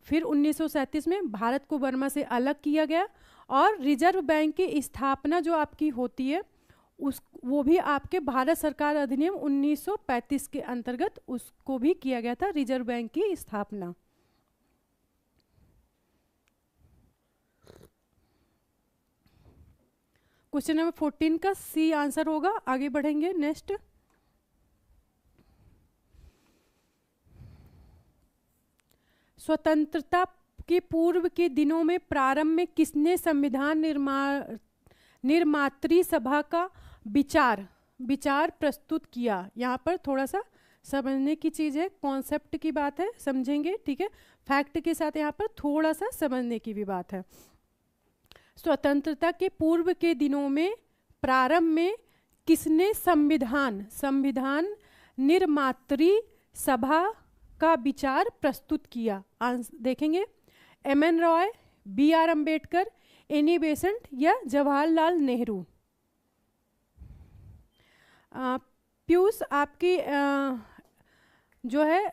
फिर 1937 में भारत को बर्मा से अलग किया गया। और रिजर्व बैंक की स्थापना जो आपकी होती है वो भी आपके भारत सरकार अधिनियम 1935 के अंतर्गत उसको भी किया गया था, रिजर्व बैंक की स्थापना। क्वेश्चन नंबर 14 का सी आंसर होगा। आगे बढ़ेंगे नेक्स्ट। स्वतंत्रता के पूर्व के दिनों में प्रारंभ में किसने संविधान निर्मात्री सभा का विचार प्रस्तुत किया? यहाँ पर थोड़ा सा समझने की चीज़ है, कॉन्सेप्ट की बात है, समझेंगे, ठीक है। फैक्ट के साथ यहाँ पर थोड़ा सा समझने की भी बात है। स्वतंत्रता के पूर्व के दिनों में प्रारंभ में किसने संविधान निर्मात्री सभा का विचार प्रस्तुत किया? देखेंगे, M N. Roy, B R. Ambedkar, Annie Besant या जवाहरलाल नेहरू। पीयूष, आपकी जो है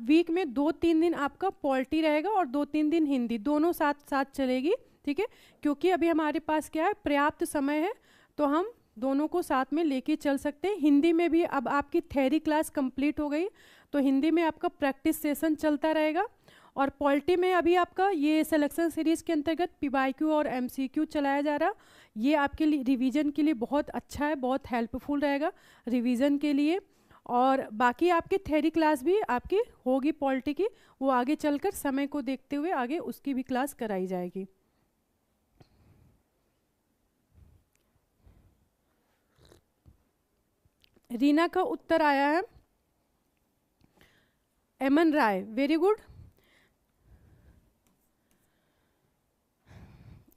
वीक में 2-3 दिन आपका पॉलिटी रहेगा और 2-3 दिन हिंदी, दोनों साथ साथ चलेगी, ठीक है। क्योंकि अभी हमारे पास क्या है, पर्याप्त समय है, तो हम दोनों को साथ में लेके चल सकते हैं। हिंदी में भी अब आपकी थ्योरी क्लास कंप्लीट हो गई, तो हिंदी में आपका प्रैक्टिस सेशन चलता रहेगा। और पॉलिटी में अभी आपका ये सिलेक्शन सीरीज़ के अंतर्गत पीवाईक्यू और एमसीक्यू चलाया जा रहा। ये आपके लिए रिवीजन के लिए बहुत अच्छा है, बहुत हेल्पफुल रहेगा रिवीजन के लिए। और बाकी आपकी थ्योरी क्लास भी आपकी होगी पॉलिटी की, वो आगे चलकर समय को देखते हुए आगे उसकी भी क्लास कराई जाएगी। रीना का उत्तर आया है एम.एन. राय, वेरी गुड।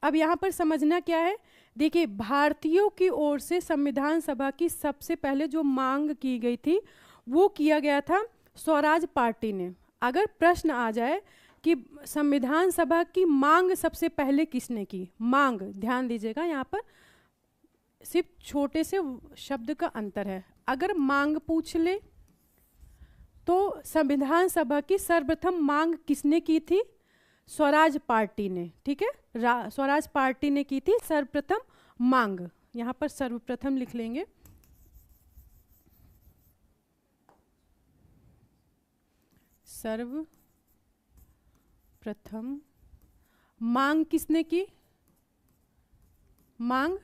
अब यहाँ पर समझना क्या है, देखिए, भारतीयों की ओर से संविधान सभा की सबसे पहले जो मांग की गई थी वो किया गया था स्वराज पार्टी ने। अगर प्रश्न आ जाए कि संविधान सभा की मांग सबसे पहले किसने की, मांग, ध्यान दीजिएगा, यहाँ पर सिर्फ छोटे से शब्द का अंतर है। अगर मांग पूछ ले तो संविधान सभा की सर्वप्रथम मांग किसने की थी? स्वराज पार्टी ने, ठीक है, स्वराज पार्टी ने की थी सर्वप्रथम मांग। यहाँ पर सर्वप्रथम लिख लेंगे। सर्वप्रथम मांग किसने की? मांग,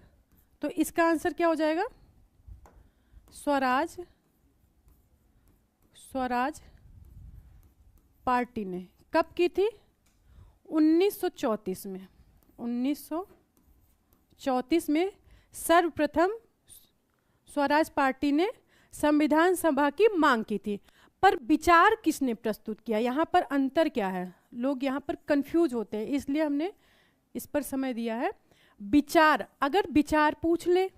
तो इसका आंसर क्या हो जाएगा? स्वराज पार्टी ने। कब की थी? 1934 में। 1934 में सर्वप्रथम स्वराज पार्टी ने संविधान सभा की मांग की थी। पर विचार किसने प्रस्तुत किया? यहाँ पर अंतर क्या है, लोग यहाँ पर कंफ्यूज होते हैं, इसलिए हमने इस पर समय दिया है। विचार, अगर विचार पूछ ले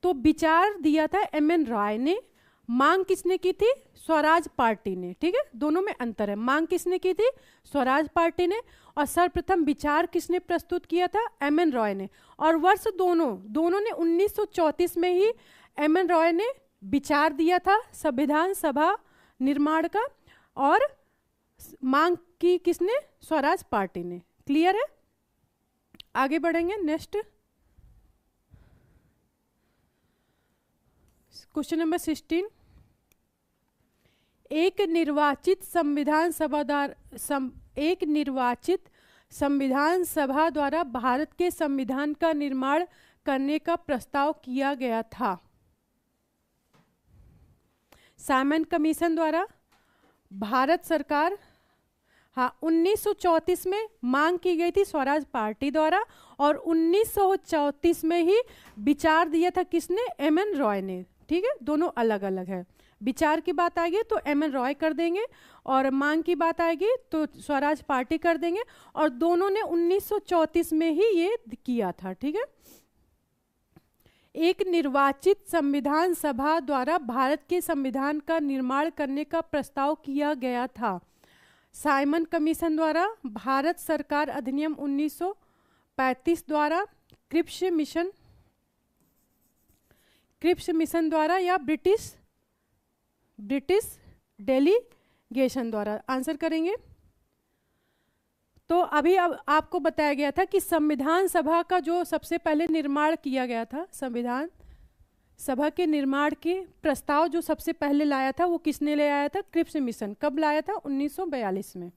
तो विचार दिया था एम.एन. रॉय ने, मांग किसने की थी? स्वराज पार्टी ने। ठीक है, दोनों में अंतर है। मांग किसने की थी? स्वराज पार्टी ने। और सर्वप्रथम विचार किसने प्रस्तुत किया था? एम.एन. रॉय ने। और वर्ष दोनों ने 1934 में ही एम.एन. रॉय ने विचार दिया था संविधान सभा निर्माण का, और मांग की किसने? स्वराज पार्टी ने। क्लियर है? आगे बढ़ेंगे। Next question number 16। एक निर्वाचित संविधान सभा द्वारा भारत के संविधान का निर्माण करने का प्रस्ताव किया गया था। साइमन कमीशन द्वारा भारत सरकार, हाँ, 1934 में मांग की गई थी स्वराज पार्टी द्वारा, और 1934 में ही विचार दिया था किसने? एम.एन. रॉय ने। ठीक है, दोनों अलग अलग है। विचार की बात आएगी तो एम.एन. रॉय कर देंगे, और मांग की बात आएगी तो स्वराज पार्टी कर देंगे, और दोनों ने 1934 में ही ये किया था। ठीक है, एक निर्वाचित संविधान सभा द्वारा भारत के संविधान का निर्माण करने का प्रस्ताव किया गया था। साइमन कमीशन द्वारा, भारत सरकार अधिनियम 1935 द्वारा, क्रिप्स मिशन द्वारा, या ब्रिटिश डेलीगेशन द्वारा। आंसर करेंगे। तो अभी अब आपको बताया गया था कि संविधान सभा का जो सबसे पहले निर्माण किया गया था, संविधान सभा के निर्माण के प्रस्ताव जो सबसे पहले लाया था वो किसने ले आया था? Cripps mission. कब लाया था? 1942 में।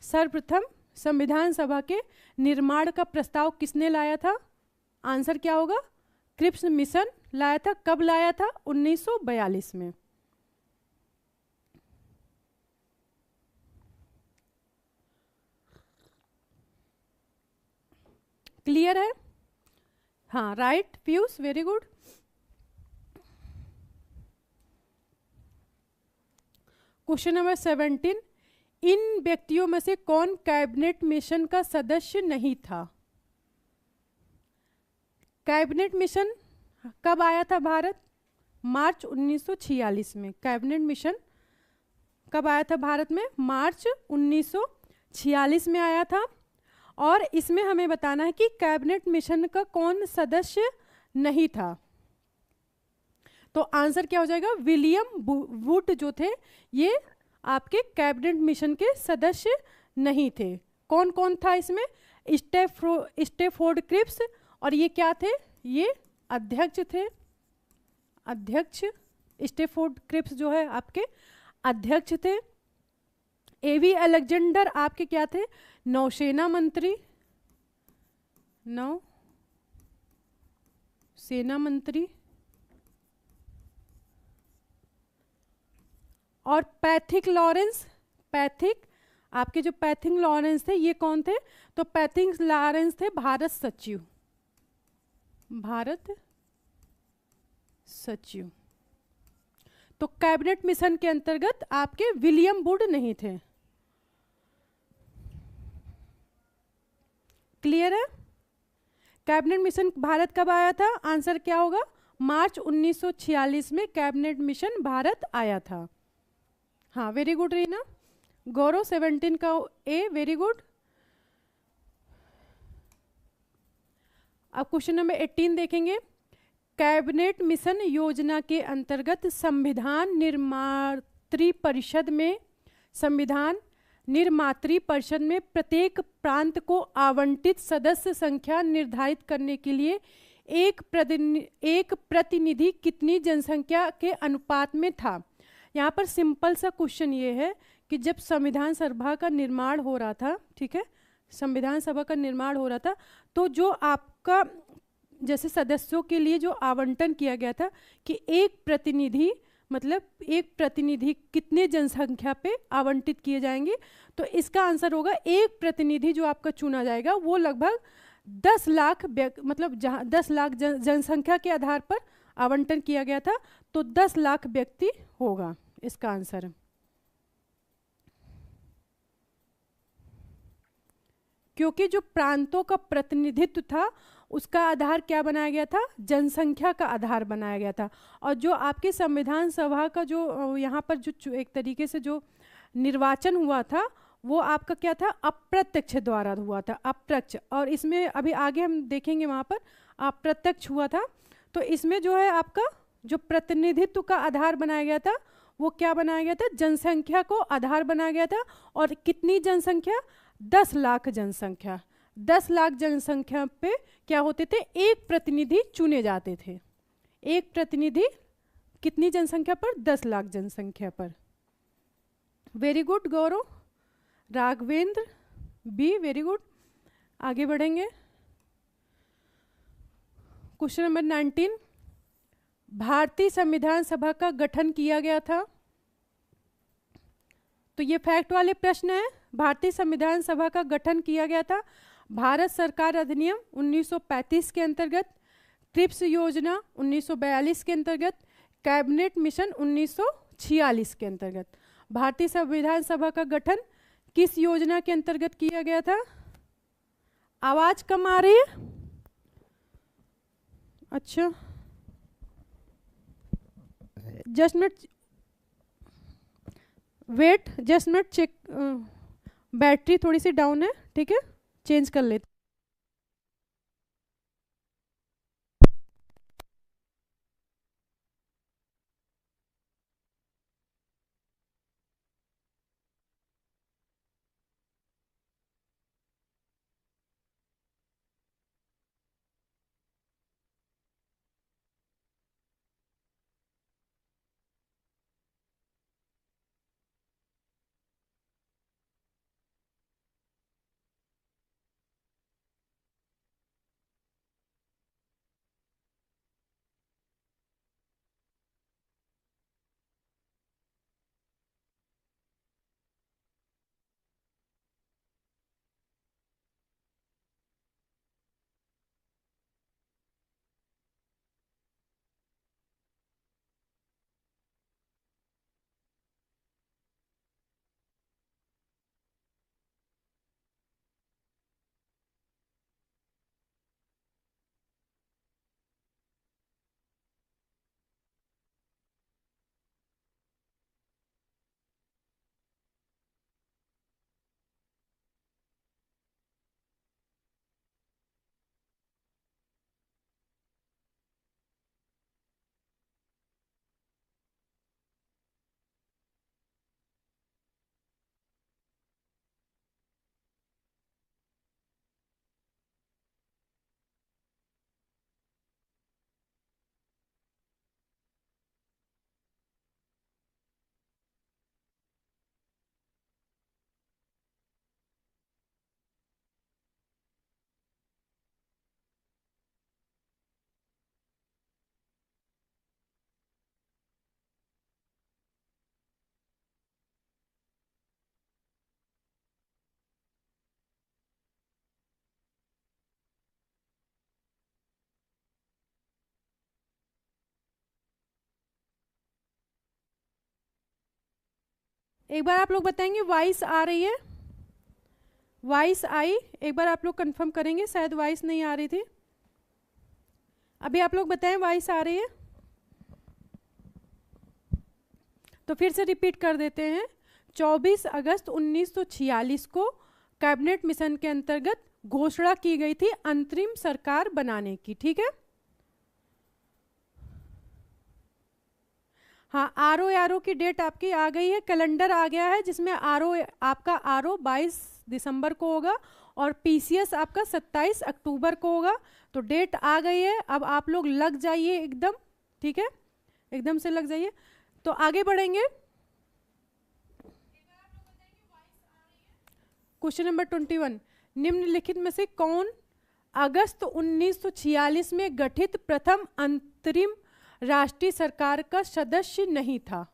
सर्वप्रथम संविधान सभा के निर्माण का प्रस्ताव किसने लाया था? आंसर क्या होगा? क्रिप्स मिशन लाया था। कब लाया था? 1942 में। क्लियर है? हाँ, right Piyush, very good. Question number 17। इन व्यक्तियों में से कौन कैबिनेट मिशन का सदस्य नहीं था? कैबिनेट मिशन कब आया था भारत? मार्च 1946 में। कैबिनेट मिशन कब आया था भारत में? मार्च 1946 में आया था। और इसमें हमें बताना है कि कैबिनेट मिशन का कौन सदस्य नहीं था। तो आंसर क्या हो जाएगा? विलियम वुड जो थे ये आपके कैबिनेट मिशन के सदस्य नहीं थे। कौन कौन था इसमें? स्टेफोर्ड क्रिप्स, और ये क्या थे? ये अध्यक्ष थे। अध्यक्ष स्टेफोर्ड क्रिप्स जो है आपके अध्यक्ष थे। एवी अलेक्जेंडर आपके क्या थे? नौसेना मंत्री। नौसेना मंत्री। और पैथिक लॉरेंस, आपके जो पैथिक लॉरेंस थे ये कौन थे? तो पैथिक लॉरेंस थे भारत सचिव। तो कैबिनेट मिशन के अंतर्गत आपके विलियम वुड नहीं थे। क्लियर है? कैबिनेट मिशन भारत कब आया था? आंसर क्या होगा? मार्च 1946 में कैबिनेट मिशन भारत आया था। हाँ, वेरी गुड रीना। गौरव 17 का ए, वेरी गुड। अब क्वेश्चन नंबर 18 देखेंगे। कैबिनेट मिशन योजना के अंतर्गत संविधान निर्मात्री परिषद में प्रत्येक प्रांत को आवंटित सदस्य संख्या निर्धारित करने के लिए एक प्रतिनिधि कितनी जनसंख्या के अनुपात में था? यहाँ पर सिंपल सा क्वेश्चन ये है कि जब संविधान सभा का निर्माण हो रहा था, ठीक है, संविधान सभा का निर्माण हो रहा था, तो जो आपका जैसे सदस्यों के लिए जो आवंटन किया गया था कि एक प्रतिनिधि कितने जनसंख्या पे आवंटित किए जाएंगे, तो इसका आंसर होगा एक प्रतिनिधि जो आपका चुना जाएगा वो लगभग 10 लाख, मतलब जहाँ 10 लाख जनसंख्या के आधार पर आवंटन किया गया था, तो 10 लाख व्यक्ति होगा इसका आंसर। क्योंकि जो प्रांतों का प्रतिनिधित्व था उसका आधार क्या बनाया गया था, जनसंख्या का आधार बनाया गया था। और जो आपके संविधान सभा का जो यहाँ पर जो एक तरीके से जो निर्वाचन हुआ था वो आपका क्या था, अप्रत्यक्ष द्वारा हुआ था, अप्रत्यक्ष। और इसमें अभी आगे हम देखेंगे वहाँ पर अप्रत्यक्ष हुआ था। तो इसमें जो है आपका जो प्रतिनिधित्व का आधार बनाया गया था वो क्या बनाया गया था, जनसंख्या को आधार बनाया गया था। और कितनी जनसंख्या, 10 लाख जनसंख्या। 10 लाख जनसंख्या पे क्या होते थे, एक प्रतिनिधि चुने जाते थे। एक प्रतिनिधि कितनी जनसंख्या पर, 10 लाख जनसंख्या पर। वेरी गुड गौरव, राघवेंद्र बी, वेरी गुड। आगे बढ़ेंगे। क्वेश्चन नंबर 19, भारतीय संविधान सभा का गठन किया गया था। तो ये फैक्ट वाले प्रश्न है। भारतीय संविधान सभा का गठन किया गया था भारत सरकार अधिनियम 1935 के अंतर्गत, ट्रिप्स योजना 1942 के अंतर्गत, कैबिनेट मिशन 1946 के अंतर्गत। भारतीय संविधान सभा का गठन किस योजना के अंतर्गत किया गया था? आवाज कम आ रही है? अच्छा, just minute wait, just minute check, battery थोड़ी सी डाउन है, ठीक है, चेंज कर लेते। एक बार आप लोग बताएंगे वॉइस आ रही है? वॉइस आई? एक बार आप लोग कंफर्म करेंगे, शायद वॉइस नहीं आ रही थी। अभी आप लोग बताएं वॉइस आ रही है? तो फिर से रिपीट कर देते हैं। 24 अगस्त 1946 को कैबिनेट मिशन के अंतर्गत घोषणा की गई थी अंतरिम सरकार बनाने की, ठीक है। हाँ, आरओ की डेट आपकी आ गई है, कैलेंडर आ गया है जिसमें आपका आरओ 22 दिसंबर को होगा और पीसीएस आपका 27 अक्टूबर को होगा। तो डेट आ गई है, अब आप लोग लग जाइए एकदम, ठीक है, एकदम से लग जाइए। तो आगे बढ़ेंगे। क्वेश्चन नंबर 21, निम्नलिखित में से कौन अगस्त 1946 में गठित प्रथम अंतरिम राष्ट्रीय सरकार का सदस्य नहीं था?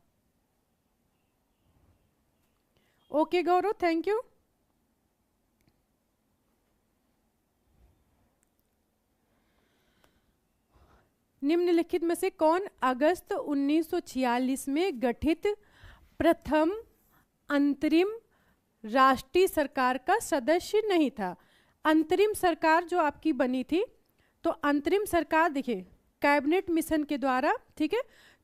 Okay Gaurav, thank you. निम्नलिखित में से कौन अगस्त 1946 में गठित प्रथम अंतरिम राष्ट्रीय सरकार का सदस्य नहीं था? अंतरिम सरकार जो आपकी बनी थी, तो अंतरिम सरकार देखिए कैबिनेट मिशन के द्वारा, ठीक है,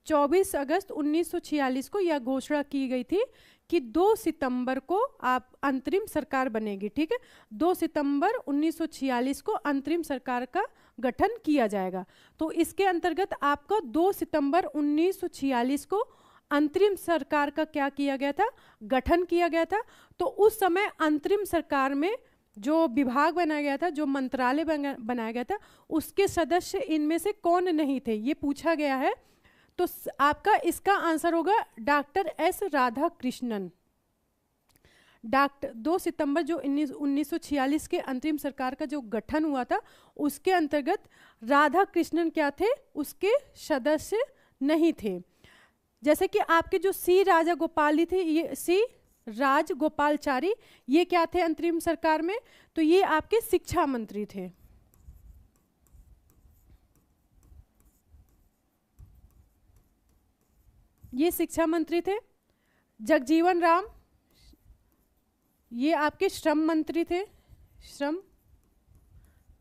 24 अगस्त 1946 को यह घोषणा की गई थी कि 2 सितंबर को आप अंतरिम सरकार बनेगी, ठीक है। 2 सितंबर 1946 को अंतरिम सरकार का गठन किया जाएगा। तो इसके अंतर्गत आपका 2 सितंबर 1946 को अंतरिम सरकार का क्या किया गया था, गठन किया गया था। तो उस समय अंतरिम सरकार में जो विभाग बनाया गया था, जो मंत्रालय बनाया गया था, उसके सदस्य इनमें से कौन नहीं थे, ये पूछा गया है। तो आपका इसका आंसर होगा डॉक्टर एस राधाकृष्णन। 2 सितंबर जो 1946 के अंतरिम सरकार का जो गठन हुआ था, उसके अंतर्गत राधाकृष्णन क्या थे, उसके सदस्य नहीं थे। जैसे कि आपके जो सी राजागोपाली थे, ये सी राजगोपालचारी, ये क्या थे अंतरिम सरकार में, तो ये आपके शिक्षा मंत्री थे। ये शिक्षा मंत्री थे। जगजीवन राम, ये आपके श्रम मंत्री थे, श्रम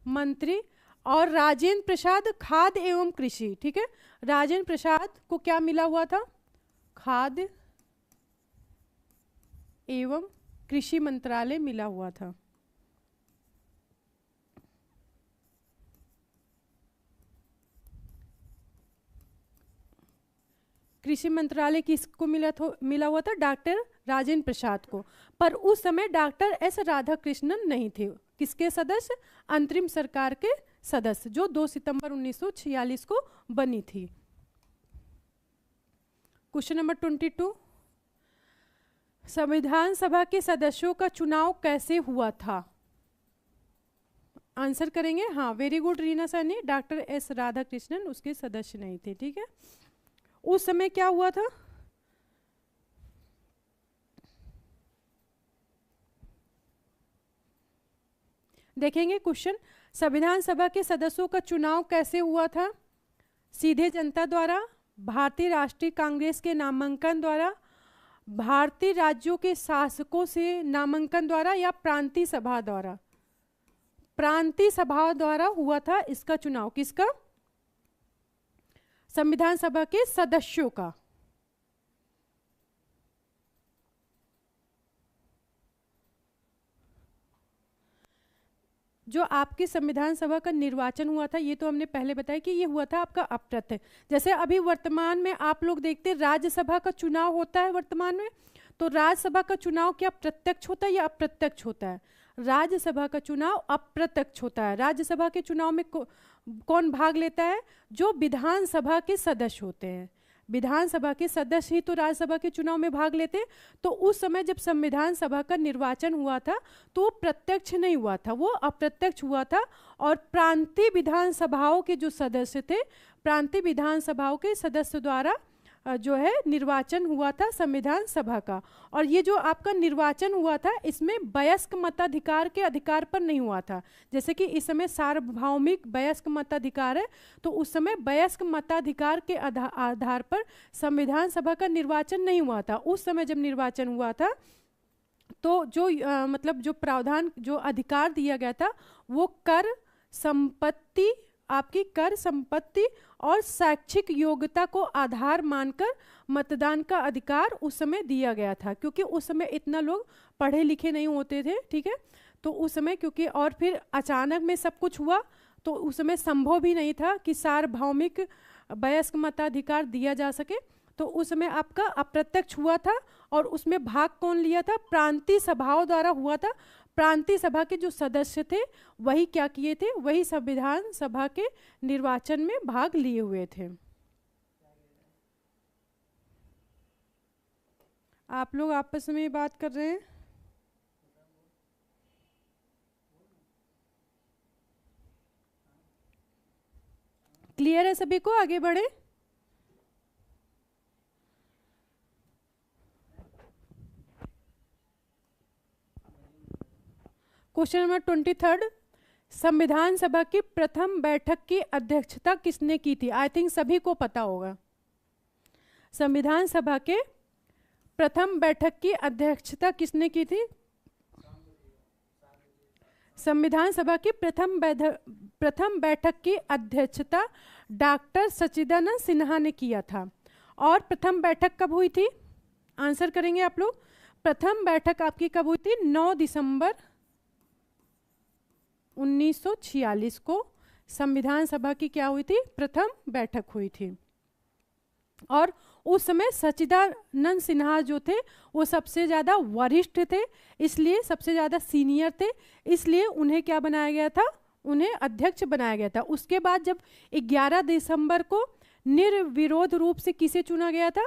मंत्री। और राजेंद्र प्रसाद खाद्य एवं कृषि, ठीक है। राजेंद्र प्रसाद को क्या मिला हुआ था, खाद्य एवं कृषि मंत्रालय मिला हुआ था। कृषि मंत्रालय किसको मिला हुआ था, डॉक्टर राजेंद्र प्रसाद को। पर उस समय डॉक्टर एस राधाकृष्णन नहीं थे, किसके सदस्य, अंतरिम सरकार के सदस्य, जो 2 सितंबर 1946 को बनी थी। क्वेश्चन नंबर 22, संविधान सभा के सदस्यों का चुनाव कैसे हुआ था, आंसर करेंगे। हाँ, very good Reena Saini, doctor S Radhakrishnan उसके सदस्य नहीं थे, ठीक है। उस समय क्या हुआ था, देखेंगे क्वेश्चन। संविधान सभा के सदस्यों का चुनाव कैसे हुआ था, सीधे जनता द्वारा, भारतीय राष्ट्रीय कांग्रेस के नामांकन द्वारा, भारतीय राज्यों के शासकों से नामांकन द्वारा, या प्रांतीय सभा द्वारा। प्रांतीय सभा द्वारा हुआ था इसका चुनाव, किसका, संविधान सभा के सदस्यों का। जो आपके संविधान सभा का निर्वाचन हुआ था, ये तो हमने पहले बताया कि ये हुआ था आपका अप्रत्यक्ष। जैसे अभी वर्तमान में आप लोग देखते हैं राज्यसभा का चुनाव होता है वर्तमान में, तो राज्यसभा का चुनाव क्या प्रत्यक्ष होता है या अप्रत्यक्ष होता है, राज्यसभा का चुनाव अप्रत्यक्ष होता है। राज्यसभा के चुनाव में कौन भाग लेता है, जो विधानसभा के सदस्य होते हैं, विधानसभा के सदस्य ही तो राज्यसभा के चुनाव में भाग लेते हैं। तो उस समय जब संविधान सभा का निर्वाचन हुआ था तो वो प्रत्यक्ष नहीं हुआ था, वो अप्रत्यक्ष हुआ था। और प्रांतीय विधानसभाओं के जो सदस्य थे, प्रांतीय विधानसभाओं के सदस्य द्वारा जो है निर्वाचन हुआ था संविधान सभा का। और ये जो आपका निर्वाचन हुआ था, इसमें वयस्क मताधिकार के अधिकार पर नहीं हुआ था। जैसे कि इस समय सार्वभौमिक वयस्क मताधिकार है, तो उस समय वयस्क मताधिकार के आधार पर संविधान सभा का निर्वाचन नहीं हुआ था। उस समय जब निर्वाचन हुआ था तो जो मतलब जो प्रावधान, जो अधिकार दिया गया था, वो कर, संपत्ति, आपकी कर, संपत्ति और शैक्षिक योग्यता को आधार मानकर मतदान का अधिकार उस समय दिया गया था। क्योंकि उस समय इतना लोग पढ़े लिखे नहीं होते थे, ठीक है। तो उस समय क्योंकि, और फिर अचानक में सब कुछ हुआ, तो उस समय संभव भी नहीं था कि सार्वभौमिक वयस्क मताधिकार दिया जा सके। तो उस समय आपका अप्रत्यक्ष हुआ था। और उसमें भाग कौन लिया था, प्रांतीय सभाओं द्वारा हुआ था। प्रांतीय सभा के जो सदस्य थे वही क्या किए थे, वही संविधान सभा के निर्वाचन में भाग लिए हुए थे। आप लोग आपस में बात कर रहे हैं, क्लियर है सभी को, आगे बढ़े। क्वेश्चन नंबर 23, संविधान सभा की प्रथम बैठक की अध्यक्षता किसने की थी। आई थिंक सभी को पता होगा। संविधान सभा के प्रथम बैठक की अध्यक्षता किसने की थी, संविधान सभा की प्रथम बैठक की अध्यक्षता डॉक्टर सच्चिदानंद सिन्हा ने किया था। और प्रथम बैठक कब हुई थी? आंसर करेंगे आप लोग। प्रथम बैठक आपकी कब हुई थी? 9 दिसंबर 1946 को संविधान सभा की क्या हुई थी? प्रथम बैठक हुई थी। और उस समय सच्चिदानंद सिन्हा जो थे वो सबसे ज़्यादा वरिष्ठ थे, इसलिए सबसे ज़्यादा सीनियर थे, इसलिए उन्हें क्या बनाया गया था? उन्हें अध्यक्ष बनाया गया था। उसके बाद जब 11 दिसंबर को निर्विरोध रूप से किसे चुना गया था?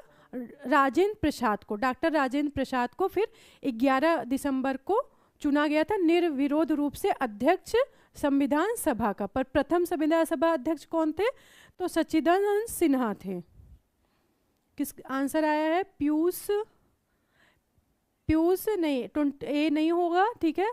राजेंद्र प्रसाद को, डॉक्टर राजेंद्र प्रसाद को फिर 11 दिसंबर को चुना गया था निर्विरोध रूप से अध्यक्ष संविधान सभा का। पर प्रथम संविधान सभा अध्यक्ष कौन थे? तो सच्चिदानंद सिन्हा थे। किस आंसर आया है? पीयूष नहीं, ए नहीं होगा, ठीक है।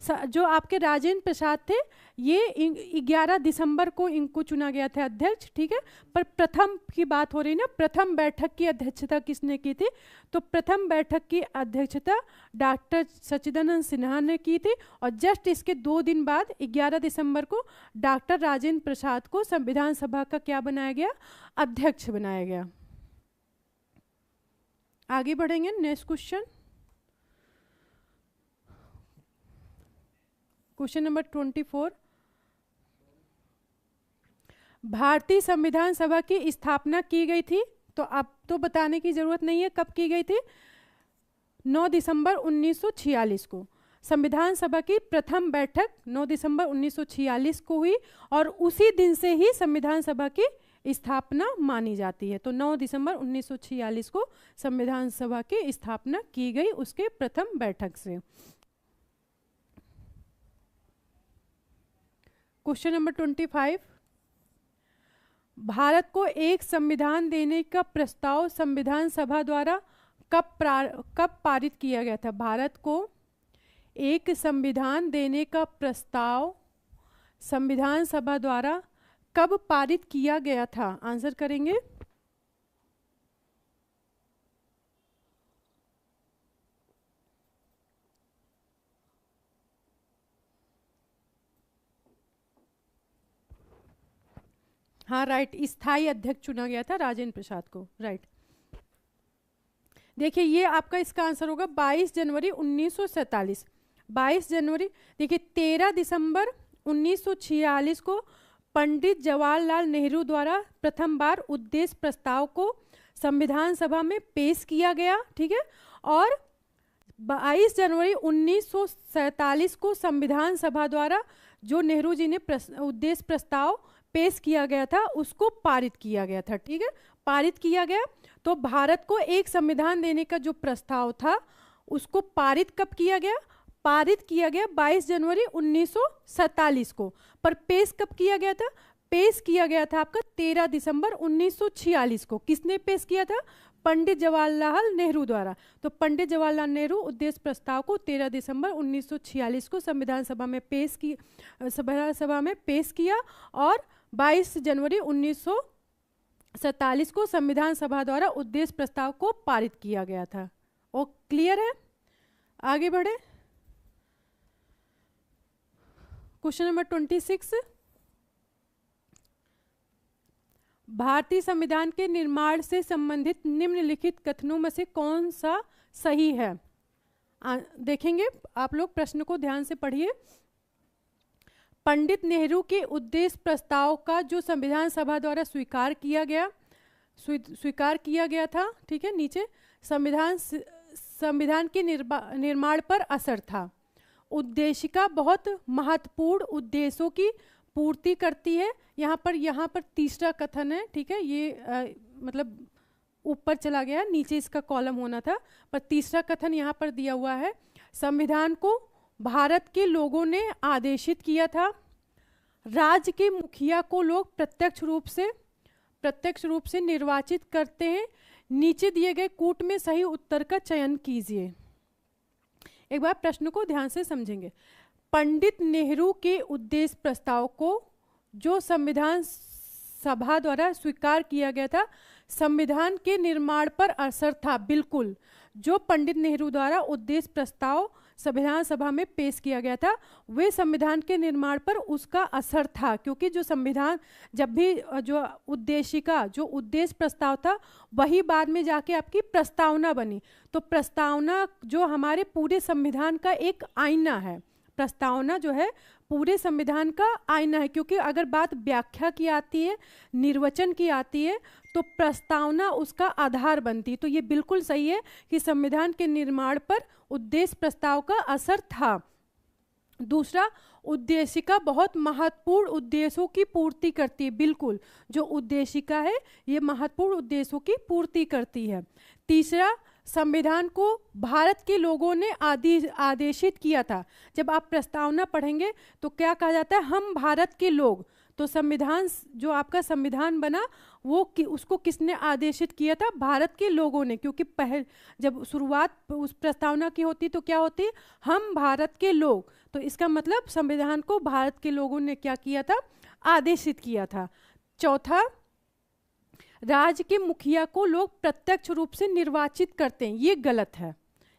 जो आपके राजेंद्र प्रसाद थे ये 11 दिसंबर को इनको चुना गया था अध्यक्ष, ठीक है। पर प्रथम की बात हो रही ना, प्रथम बैठक की अध्यक्षता किसने की थी? तो प्रथम बैठक की अध्यक्षता डॉक्टर सच्चिदानंद सिन्हा ने की थी। और जस्ट इसके 2 दिन बाद 11 दिसंबर को डॉक्टर राजेंद्र प्रसाद को संविधान सभा का क्या बनाया गया? अध्यक्ष बनाया गया। आगे बढ़ेंगे, नेक्स्ट क्वेश्चन, क्वेश्चन नंबर 24। भारतीय संविधान सभा की स्थापना की गई थी, तो अब तो बताने की जरूरत नहीं है कब की गई थी। 9 दिसंबर 1946 को संविधान सभा की प्रथम बैठक 9 दिसंबर 1946 को हुई और उसी दिन से ही संविधान सभा की स्थापना मानी जाती है। तो 9 दिसंबर 1946 को संविधान सभा की स्थापना की गई उसके प्रथम बैठक से। Question number 25। भारत को एक संविधान देने का प्रस्ताव संविधान सभा द्वारा कब पारित किया गया था? भारत को एक संविधान देने का प्रस्ताव संविधान सभा द्वारा कब पारित किया गया था? आंसर करेंगे। हाँ राइट, स्थायी अध्यक्ष चुना गया था राजेंद्र प्रसाद को, राइट। देखिए ये आपका इसका आंसर होगा 22 जनवरी 1947। 22 जनवरी, देखिए 13 दिसंबर 1946 को पंडित जवाहरलाल नेहरू द्वारा प्रथम बार उद्देश्य प्रस्ताव को संविधान सभा में पेश किया गया, ठीक है। और 22 जनवरी 1947 को संविधान सभा द्वारा जो नेहरू जी ने उद्देश्य प्रस्ताव पेश किया गया था उसको पारित किया गया था, ठीक है, पारित किया गया। तो भारत को एक संविधान देने का जो प्रस्ताव था उसको पारित कब किया गया? पारित किया गया 22 जनवरी 1947 को। पर पेश कब किया गया था? पेश किया गया था आपका 13 दिसंबर 1946 को। किसने पेश किया था? पंडित जवाहरलाल नेहरू द्वारा। तो पंडित जवाहरलाल नेहरू उद्देश्य प्रस्ताव को 13 दिसंबर 1946 को संविधान सभा में पेश किया और 22 जनवरी 1947 को संविधान सभा द्वारा उद्देश्य प्रस्ताव को पारित किया गया था। ओ क्लियर है? आगे बढ़े, क्वेश्चन नंबर 26। भारतीय संविधान के निर्माण से संबंधित निम्नलिखित कथनों में से कौन सा सही है? देखेंगे आप लोग, प्रश्न को ध्यान से पढ़िए। पंडित नेहरू के उद्देश्य प्रस्ताव का जो संविधान सभा द्वारा स्वीकार किया गया था, ठीक है, नीचे संविधान के निर्माण पर असर था। उद्देशिका बहुत महत्वपूर्ण उद्देश्यों की पूर्ति करती है। यहाँ पर तीसरा कथन है, ठीक है, ये मतलब ऊपर चला गया, नीचे इसका कॉलम होना था, पर तीसरा कथन यहाँ पर दिया हुआ है। संविधान को भारत के लोगों ने आदेशित किया था। राज्य के मुखिया को लोग प्रत्यक्ष रूप से निर्वाचित करते हैं। नीचे दिए गए कूट में सही उत्तर का चयन कीजिए। एक बार प्रश्न को ध्यान से समझेंगे। पंडित नेहरू के उद्देश्य प्रस्ताव को जो संविधान सभा द्वारा स्वीकार किया गया था, संविधान के निर्माण पर असर था, बिल्कुल। जो पंडित नेहरू द्वारा उद्देश्य प्रस्ताव संविधान सभा में पेश किया गया था, वे संविधान के निर्माण पर उसका असर था। क्योंकि जो संविधान, जब भी जो उद्देशिका, जो उद्देश्य प्रस्ताव था, वही बाद में जाके आपकी प्रस्तावना बनी। तो प्रस्तावना जो हमारे पूरे संविधान का एक आईना है, प्रस्तावना जो है पूरे संविधान का आईना है। क्योंकि अगर बात व्याख्या की आती है, निर्वचन की आती है, तो प्रस्तावना उसका आधार बनती है। तो ये बिल्कुल सही है कि संविधान के निर्माण पर उद्देश्य प्रस्ताव का असर था। दूसरा, उद्देशिका बहुत महत्वपूर्ण उद्देश्यों की पूर्ति करती है। बिल्कुल, जो उद्देशिका है ये महत्वपूर्ण उद्देश्यों की पूर्ति करती है। तीसरा, संविधान को भारत के लोगों ने आदेशित किया था। जब आप प्रस्तावना पढ़ेंगे तो क्या कहा जाता है, हम भारत के लोग। तो संविधान, जो आपका संविधान बना, वो उसको किसने आदेशित किया था, भारत के लोगों ने। क्योंकि जब शुरुआत उस प्रस्तावना की होती तो क्या होती, हम भारत के लोग। तो इसका मतलब संविधान को भारत के लोगों ने क्या किया था, आदेशित किया था। चौथा, राज्य के मुखिया को लोग प्रत्यक्ष रूप से निर्वाचित करते हैं, ये गलत है,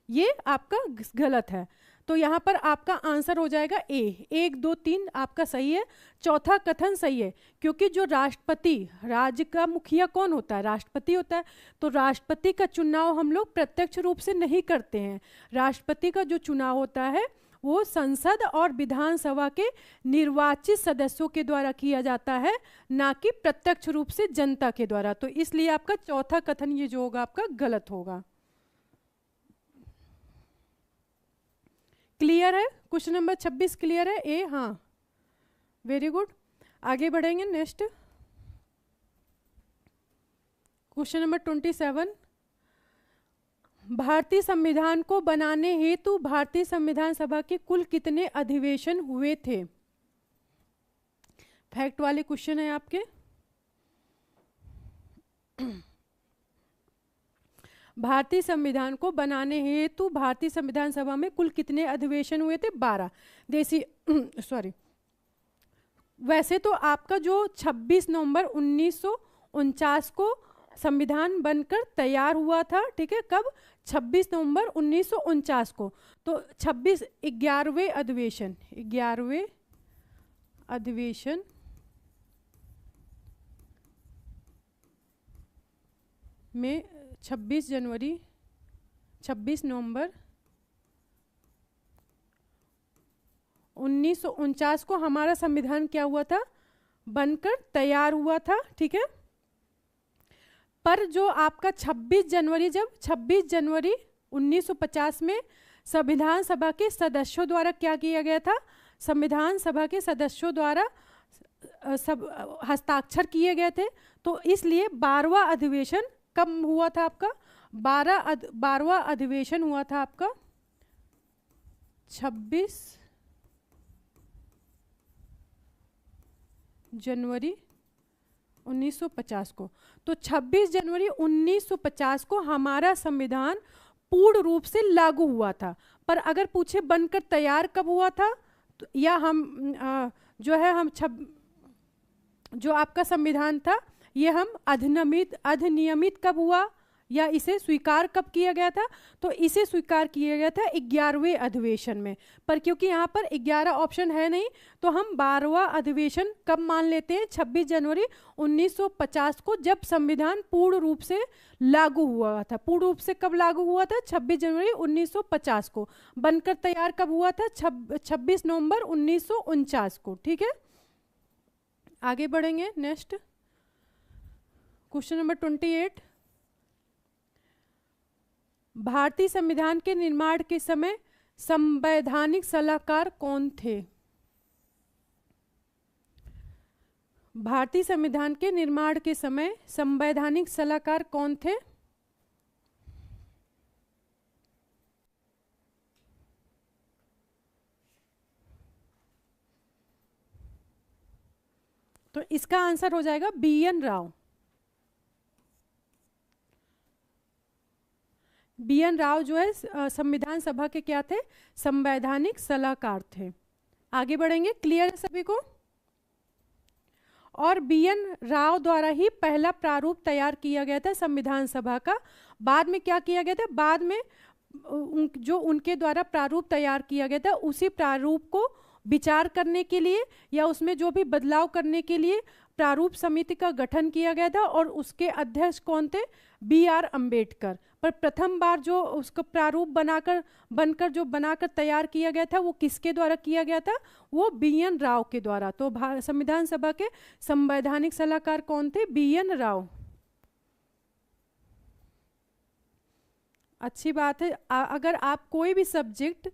ये आपका गलत है। तो यहाँ पर आपका आंसर हो जाएगा ए। 1, 2, 3 आपका सही है। चौथा कथन सही है, क्योंकि जो राष्ट्रपति, राज्य का मुखिया कौन होता है, राष्ट्रपति होता है। तो राष्ट्रपति का चुनाव हम लोग प्रत्यक्ष रूप से नहीं करते हैं। राष्ट्रपति का जो चुनाव होता है वो संसद और विधानसभा के निर्वाचित सदस्यों के द्वारा किया जाता है, ना कि प्रत्यक्ष रूप से जनता के द्वारा। तो इसलिए आपका चौथा कथन ये जो होगा आपका गलत होगा। क्लियर है? क्वेश्चन नंबर 26 क्लियर है? ए, हाँ, वेरी गुड। आगे बढ़ेंगे। नेक्स्ट क्वेश्चन नंबर 27, भारतीय संविधान को बनाने हेतु भारतीय संविधान सभा के कुल कितने अधिवेशन हुए थे? फैक्ट वाले क्वेश्चन है आपके। भारतीय संविधान को बनाने हेतु भारतीय संविधान सभा में कुल कितने अधिवेशन हुए थे? 12। देसी सॉरी, वैसे तो आपका जो 26 नवंबर 1949 को संविधान बनकर तैयार हुआ था, ठीक है, कब? 26 नवंबर 1949 को। तो 11वें अधिवेशन में 26 नवंबर 1949 को हमारा संविधान क्या हुआ था, बनकर तैयार हुआ था, ठीक है। पर जो आपका 26 जनवरी 1950 में संविधान सभा के सदस्यों द्वारा क्या किया गया था, संविधान सभा के सदस्यों द्वारा सब हस्ताक्षर किए गए थे। तो इसलिए 12वां अधिवेशन कब हुआ था आपका? 12वां अधिवेशन हुआ था आपका 26 जनवरी 1950 को। तो 26 जनवरी 1950 को हमारा संविधान पूर्ण रूप से लागू हुआ था। पर अगर पूछे बनकर तैयार कब हुआ था, तो या हम जो आपका संविधान था ये हम अधिनियमित कब हुआ या इसे स्वीकार कब किया गया था, तो इसे स्वीकार किया गया था 11वें अधिवेशन में। पर क्योंकि यहाँ पर 11 ऑप्शन है नहीं, तो हम 12वां अधिवेशन कब मान लेते हैं? 26 जनवरी 1950 को, जब संविधान पूर्ण रूप से लागू हुआ था। पूर्ण रूप से कब लागू हुआ था? 26 जनवरी 1950 को। बनकर तैयार कब हुआ था? 26 नवंबर 1949 को, ठीक है। आगे बढ़ेंगे। नेक्स्ट क्वेश्चन नंबर 28, भारतीय संविधान के निर्माण के समय संवैधानिक सलाहकार कौन थे? भारतीय संविधान के निर्माण के समय संवैधानिक सलाहकार कौन थे? तो इसका आंसर हो जाएगा BN राव। BN राव जो है संविधान सभा के क्या थे? संवैधानिक सलाहकार थे। आगे बढ़ेंगे। क्लियर है सभी को? और BN राव द्वारा ही पहला प्रारूप तैयार किया गया था संविधान सभा का। बाद में क्या किया गया था? बाद में जो उनके द्वारा प्रारूप तैयार किया गया था उसी प्रारूप को विचार करने के लिए या उसमें जो भी बदलाव करने के लिए प्रारूप समिति का गठन किया गया था, और उसके अध्यक्ष कौन थे? B.R. अम्बेडकर। पर प्रथम बार जो उसका प्रारूप बनकर जो बनाकर तैयार किया गया था वो किसके द्वारा किया गया था? वो B.N. राव के द्वारा। तो संविधान सभा के संवैधानिक सलाहकार कौन थे? B.N. राव। अच्छी बात है। अगर आप कोई भी सब्जेक्ट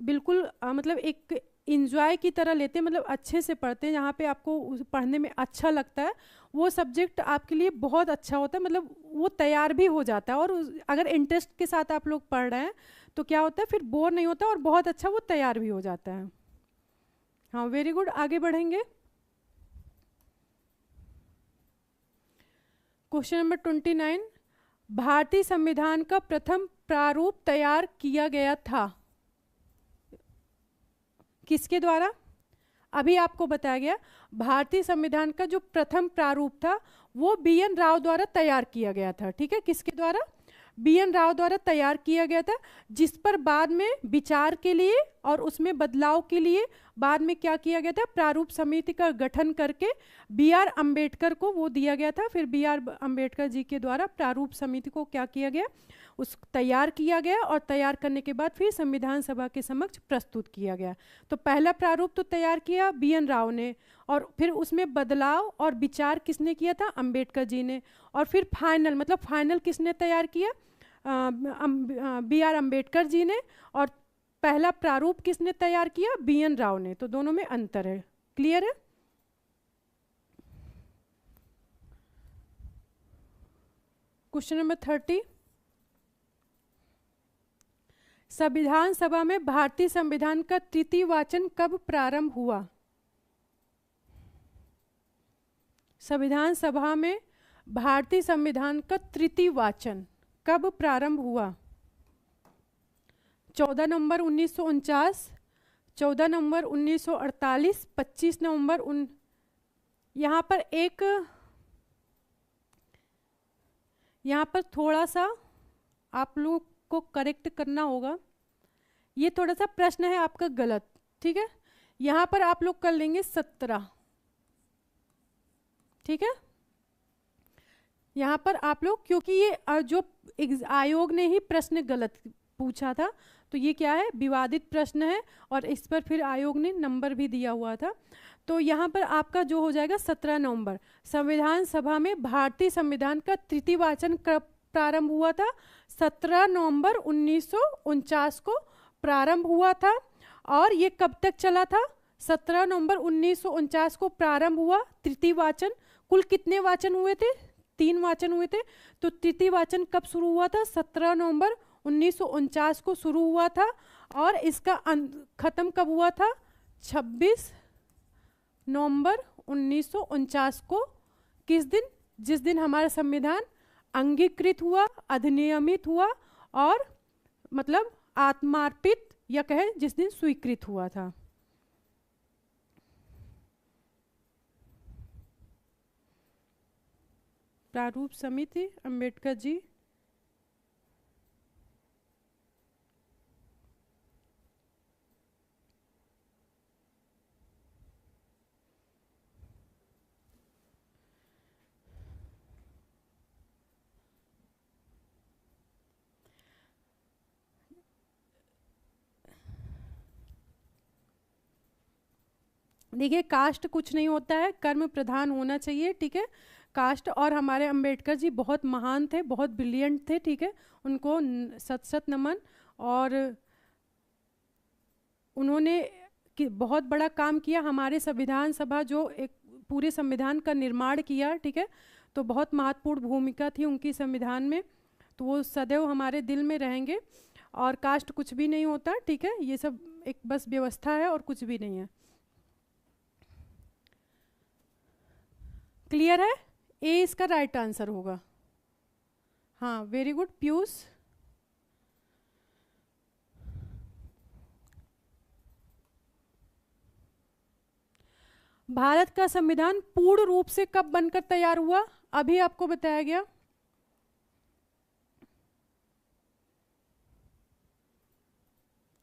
बिल्कुल मतलब एक इंजॉय की तरह लेते हैं, मतलब अच्छे से पढ़ते हैं, जहाँ पे आपको पढ़ने में अच्छा लगता है, वो सब्जेक्ट आपके लिए बहुत अच्छा होता है, मतलब वो तैयार भी हो जाता है। और अगर इंटरेस्ट के साथ आप लोग पढ़ रहे हैं तो क्या होता है, फिर बोर नहीं होता और बहुत अच्छा वो तैयार भी हो जाता है। हाँ, वेरी गुड। आगे बढ़ेंगे। क्वेश्चन नंबर 29, भारतीय संविधान का प्रथम प्रारूप तैयार किया गया था किसके द्वारा? अभी आपको बताया गया भारतीय संविधान का जो प्रथम प्रारूप था वो B.N. राव द्वारा तैयार किया गया था। ठीक है, किसके द्वारा? B.N. राव द्वारा तैयार किया गया था, जिस पर बाद में विचार के लिए और उसमें बदलाव के लिए बाद में क्या किया गया था? प्रारूप समिति का गठन करके B.R. अम्बेडकर को वो दिया गया था। फिर B.R. अम्बेडकर जी के द्वारा प्रारूप समिति को क्या किया गया? उस तैयार किया गया, और तैयार करने के बाद फिर संविधान सभा के समक्ष प्रस्तुत किया गया। तो पहला प्रारूप तो तैयार किया B.N. राव ने, और फिर उसमें बदलाव और विचार किसने किया था? अम्बेडकर जी ने। और फिर फाइनल किसने तैयार किया? B.R. अम्बेडकर जी ने। और पहला प्रारूप किसने तैयार किया? B.N. राव ने। तो दोनों में अंतर है। क्लियर है? क्वेश्चन नंबर 30, संविधान सभा में भारतीय संविधान का तृतीय वाचन कब प्रारंभ हुआ? संविधान सभा में भारतीय संविधान का तृतीय वाचन कब प्रारंभ हुआ? 14 नवंबर 1949, 14 नवंबर 1948, 25 नवंबर यहाँ पर थोड़ा सा आप लोग को करेक्ट करना होगा। ये थोड़ा सा प्रश्न है आपका गलत। ठीक है, यहाँ पर आप लोग कर लेंगे 17। ठीक है, यहाँ पर आप लोग, क्योंकि ये जो आयोग ने ही प्रश्न गलत पूछा था, तो ये क्या है? विवादित प्रश्न है, और इस पर फिर आयोग ने नंबर भी दिया हुआ था। तो यहाँ पर आपका जो हो जाएगा 17 नवंबर। संविधान सभा में भारतीय संविधान का तृतीय वाचन कब प्रारंभ हुआ था? 17 नवंबर 1949 को प्रारंभ हुआ था। और ये कब तक चला था? 17 नवंबर 1949 को प्रारंभ हुआ तृतीय वाचन। कुल कितने वाचन हुए थे? 3 वाचन हुए थे। तो तृतीय वाचन कब शुरू हुआ था? 17 नवंबर 1949 को शुरू हुआ था। और इसका खत्म कब हुआ था? 26 नवंबर 1949 को। किस दिन? जिस दिन हमारा संविधान अंगीकृत हुआ, अधिनियमित हुआ, और मतलब आत्मार्पित या कहे जिस दिन स्वीकृत हुआ था। प्रारूप समिति अंबेडकर जी। देखिए, कास्ट कुछ नहीं होता है, कर्म प्रधान होना चाहिए। ठीक है, कास्ट। और हमारे अंबेडकर जी बहुत महान थे, बहुत ब्रिलियंट थे। ठीक है, उनको सत सत नमन। और उन्होंने बहुत बड़ा काम किया। हमारे संविधान सभा जो एक पूरे संविधान का निर्माण किया, ठीक है, तो बहुत महत्वपूर्ण भूमिका थी उनकी संविधान में। तो वो सदैव हमारे दिल में रहेंगे। और कास्ट कुछ भी नहीं होता। ठीक है, ये सब एक बस व्यवस्था है और कुछ भी नहीं है। क्लियर है? ए इसका राइट आंसर होगा। हाँ, वेरी गुड पीयूष। भारत का संविधान पूर्ण रूप से कब बनकर तैयार हुआ? अभी आपको बताया गया।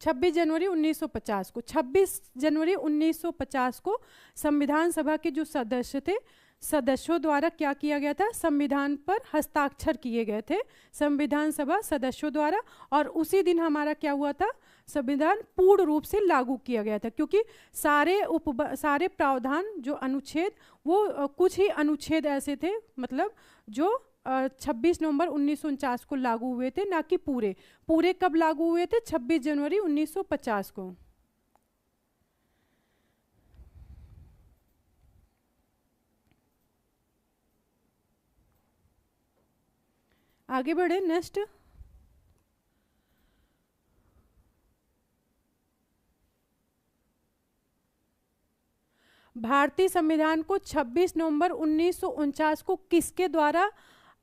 26 जनवरी 1950 को, 26 जनवरी 1950 को संविधान सभा के जो सदस्य थे, सदस्यों द्वारा क्या किया गया था, संविधान पर हस्ताक्षर किए गए थे संविधान सभा सदस्यों द्वारा, और उसी दिन हमारा क्या हुआ था, संविधान पूर्ण रूप से लागू किया गया था। क्योंकि सारे प्रावधान जो अनुच्छेद, वो कुछ ही अनुच्छेद ऐसे थे, मतलब जो 26 नवंबर 1949 को लागू हुए थे, ना कि पूरे कब लागू हुए थे, 26 जनवरी 1950 को। आगे बढ़े, नेक्स्ट। भारतीय संविधान को 26 नवंबर 1949 को किसके द्वारा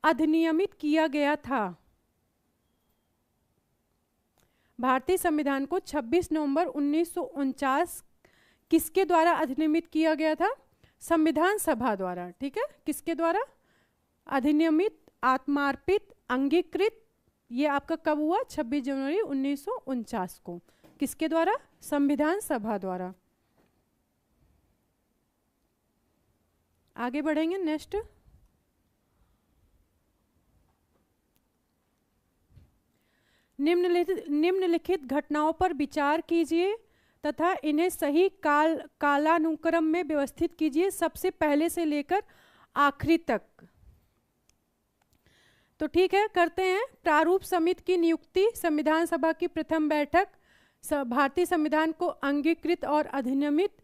अधिनियमित किया गया था? भारतीय संविधान को 26 नवंबर 1949 किसके द्वारा अधिनियमित किया गया था? संविधान सभा द्वारा। ठीक है, किसके द्वारा अधिनियमित, आत्मार्पित, अंगीकृत, ये आपका कब हुआ? 26 जनवरी 1949 को। किसके द्वारा? संविधान सभा द्वारा। आगे बढ़ेंगे, नेक्स्ट। निम्नलिखित घटनाओं पर विचार कीजिए तथा इन्हें सही कालानुक्रम में व्यवस्थित कीजिए, सबसे पहले से लेकर आखिरी तक। तो ठीक है, करते हैं। प्रारूप समिति की नियुक्ति, संविधान सभा की प्रथम बैठक, भारतीय संविधान को अंगीकृत और अधिनियमित,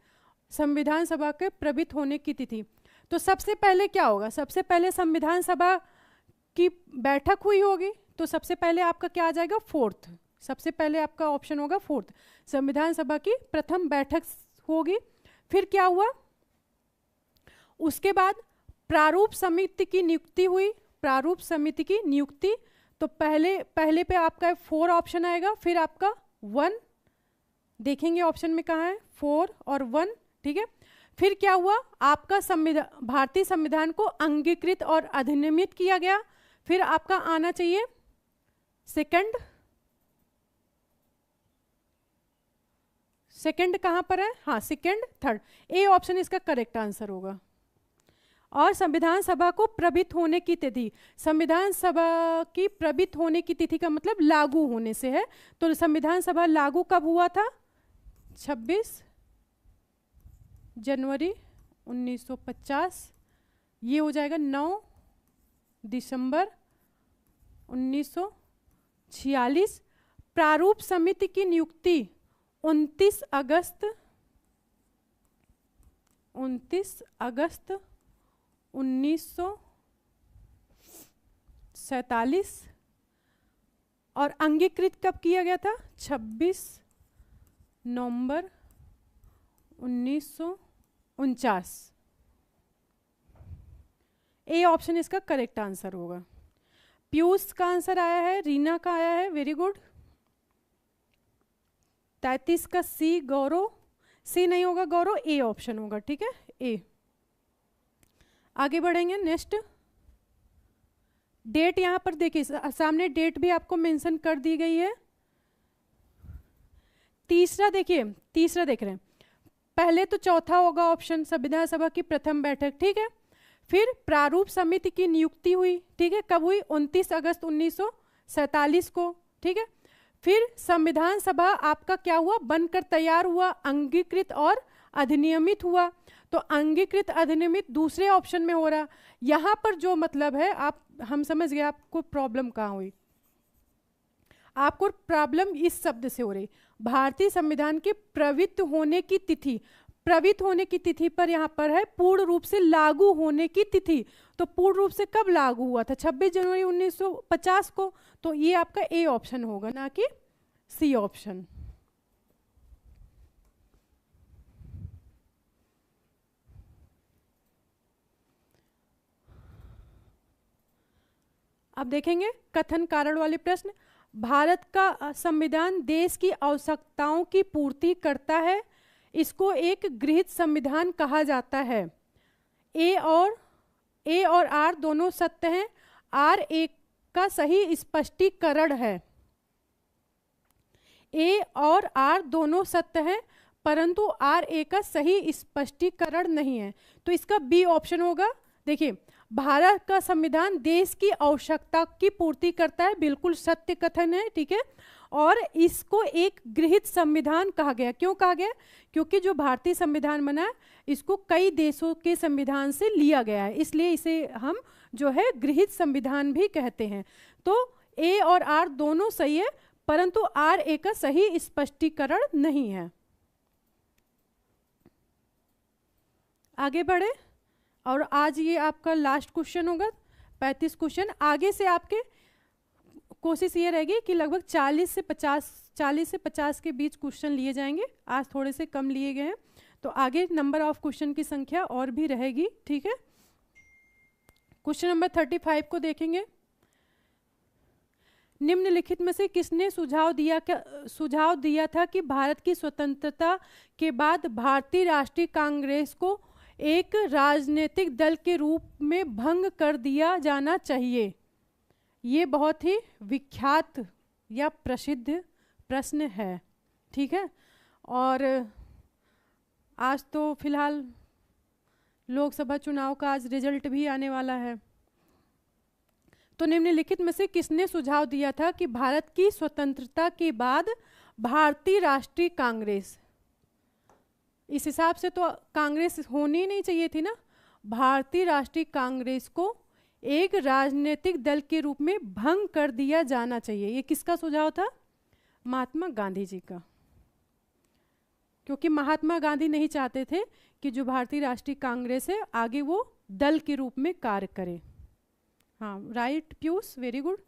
संविधान सभा के प्रवृत्त होने की तिथि। तो सबसे पहले क्या होगा? सबसे पहले संविधान सभा की बैठक हुई होगी, तो सबसे पहले आपका क्या आ जाएगा? फोर्थ। सबसे पहले आपका ऑप्शन होगा फोर्थ, संविधान सभा की प्रथम बैठक होगी। फिर क्या हुआ? उसके बाद प्रारूप समिति की नियुक्ति हुई। प्रारूप समिति की नियुक्ति, तो पहले पे आपका 4 ऑप्शन आएगा, फिर आपका 1 देखेंगे ऑप्शन में कहाँ है, 4 और 1। ठीक है, फिर क्या हुआ? आपका भारतीय संविधान को अंगीकृत और अधिनियमित किया गया। फिर आपका आना चाहिए सेकंड कहां पर है? हाँ, सेकंड, थर्ड, ए ऑप्शन इसका करेक्ट आंसर होगा। और संविधान सभा को प्रवृत्त होने की तिथि, संविधान सभा की प्रवृत्त होने की तिथि का मतलब लागू होने से है। तो संविधान सभा लागू कब हुआ था? 26 जनवरी 1950। ये हो जाएगा 9 दिसंबर 1946। प्रारूप समिति की नियुक्ति 29 अगस्त 1947 और अंगीकृत कब किया गया था? 26 नवंबर 1949। ए ऑप्शन इसका करेक्ट आंसर होगा। पीयूष का आंसर आया है, रीना का आया है, वेरी गुड। 33 का सी, गौरव, सी नहीं होगा गौरव, ए ऑप्शन होगा। ठीक है, ए। आगे बढ़ेंगे, नेक्स्ट। डेट यहां पर देखिए, सामने डेट भी आपको मेंशन कर दी गई है। तीसरा देखिए, तीसरा देख रहे हैं, पहले तो चौथा होगा ऑप्शन, संविधान सभा की प्रथम बैठक। ठीक है, फिर प्रारूप समिति की नियुक्ति हुई। ठीक है, कब हुई? 29 अगस्त 1947 को। ठीक है, फिर संविधान सभा आपका क्या हुआ? बनकर तैयार हुआ, अंगीकृत और अधिनियमित हुआ। तो अंगीकृत अधिनियमित दूसरे ऑप्शन में हो रहा। यहां पर जो मतलब है, हम समझ गए आपको प्रॉब्लम कहां हुई। आपको प्रॉब्लम इस शब्द से हो रही, भारतीय संविधान के प्रवृत्त होने की तिथि। प्रवृत्त होने की तिथि पर यहाँ पर है पूर्ण रूप से लागू होने की तिथि। तो पूर्ण रूप से कब लागू हुआ था? 26 जनवरी 1950 को। तो ये आपका ए ऑप्शन होगा, ना कि सी ऑप्शन। अब देखेंगे कथन कारण वाले प्रश्न। भारत का संविधान देश की आवश्यकताओं की पूर्ति करता है, इसको एक गृहीत संविधान कहा जाता है। ए और आर दोनों सत्य हैं, आर एक का सही स्पष्टीकरण है। ए और आर दोनों सत्य है, परंतु आर ए का सही स्पष्टीकरण नहीं है। तो इसका बी ऑप्शन होगा। देखिए, भारत का संविधान देश की आवश्यकता की पूर्ति करता है, बिल्कुल सत्य कथन है, ठीक है। और इसको एक गृहीत संविधान कहा गया। क्यों कहा गया? क्योंकि जो भारतीय संविधान बना है इसको कई देशों के संविधान से लिया गया है, इसलिए इसे हम जो है गृहीत संविधान भी कहते हैं। तो ए और आर दोनों सही है, परंतु आर ए का सही स्पष्टीकरण नहीं है। आगे बढ़े, और आज ये आपका लास्ट क्वेश्चन होगा, 35 क्वेश्चन। आगे से आपके कोशिश ये रहेगी कि लगभग 40 से 50 के बीच क्वेश्चन लिए जाएंगे। आज थोड़े से कम लिए गए हैं, तो आगे नंबर ऑफ क्वेश्चन की संख्या और भी रहेगी, ठीक है। क्वेश्चन नंबर 35 को देखेंगे। निम्नलिखित में से किसने सुझाव दिया था कि भारत की स्वतंत्रता के बाद भारतीय राष्ट्रीय कांग्रेस को एक राजनीतिक दल के रूप में भंग कर दिया जाना चाहिए? ये बहुत ही विख्यात या प्रसिद्ध प्रश्न है, ठीक है। और आज तो फिलहाल लोकसभा चुनाव का आज रिजल्ट भी आने वाला है। तो निम्नलिखित में से किसने सुझाव दिया था कि भारत की स्वतंत्रता के बाद भारतीय राष्ट्रीय कांग्रेस, इस हिसाब से तो कांग्रेस होनी ही नहीं चाहिए थी ना, भारतीय राष्ट्रीय कांग्रेस को एक राजनीतिक दल के रूप में भंग कर दिया जाना चाहिए। ये किसका सुझाव था? महात्मा गांधी जी का। क्योंकि महात्मा गांधी नहीं चाहते थे कि जो भारतीय राष्ट्रीय कांग्रेस है आगे वो दल के रूप में कार्य करे। हाँ, राइट पीयूष, वेरी गुड।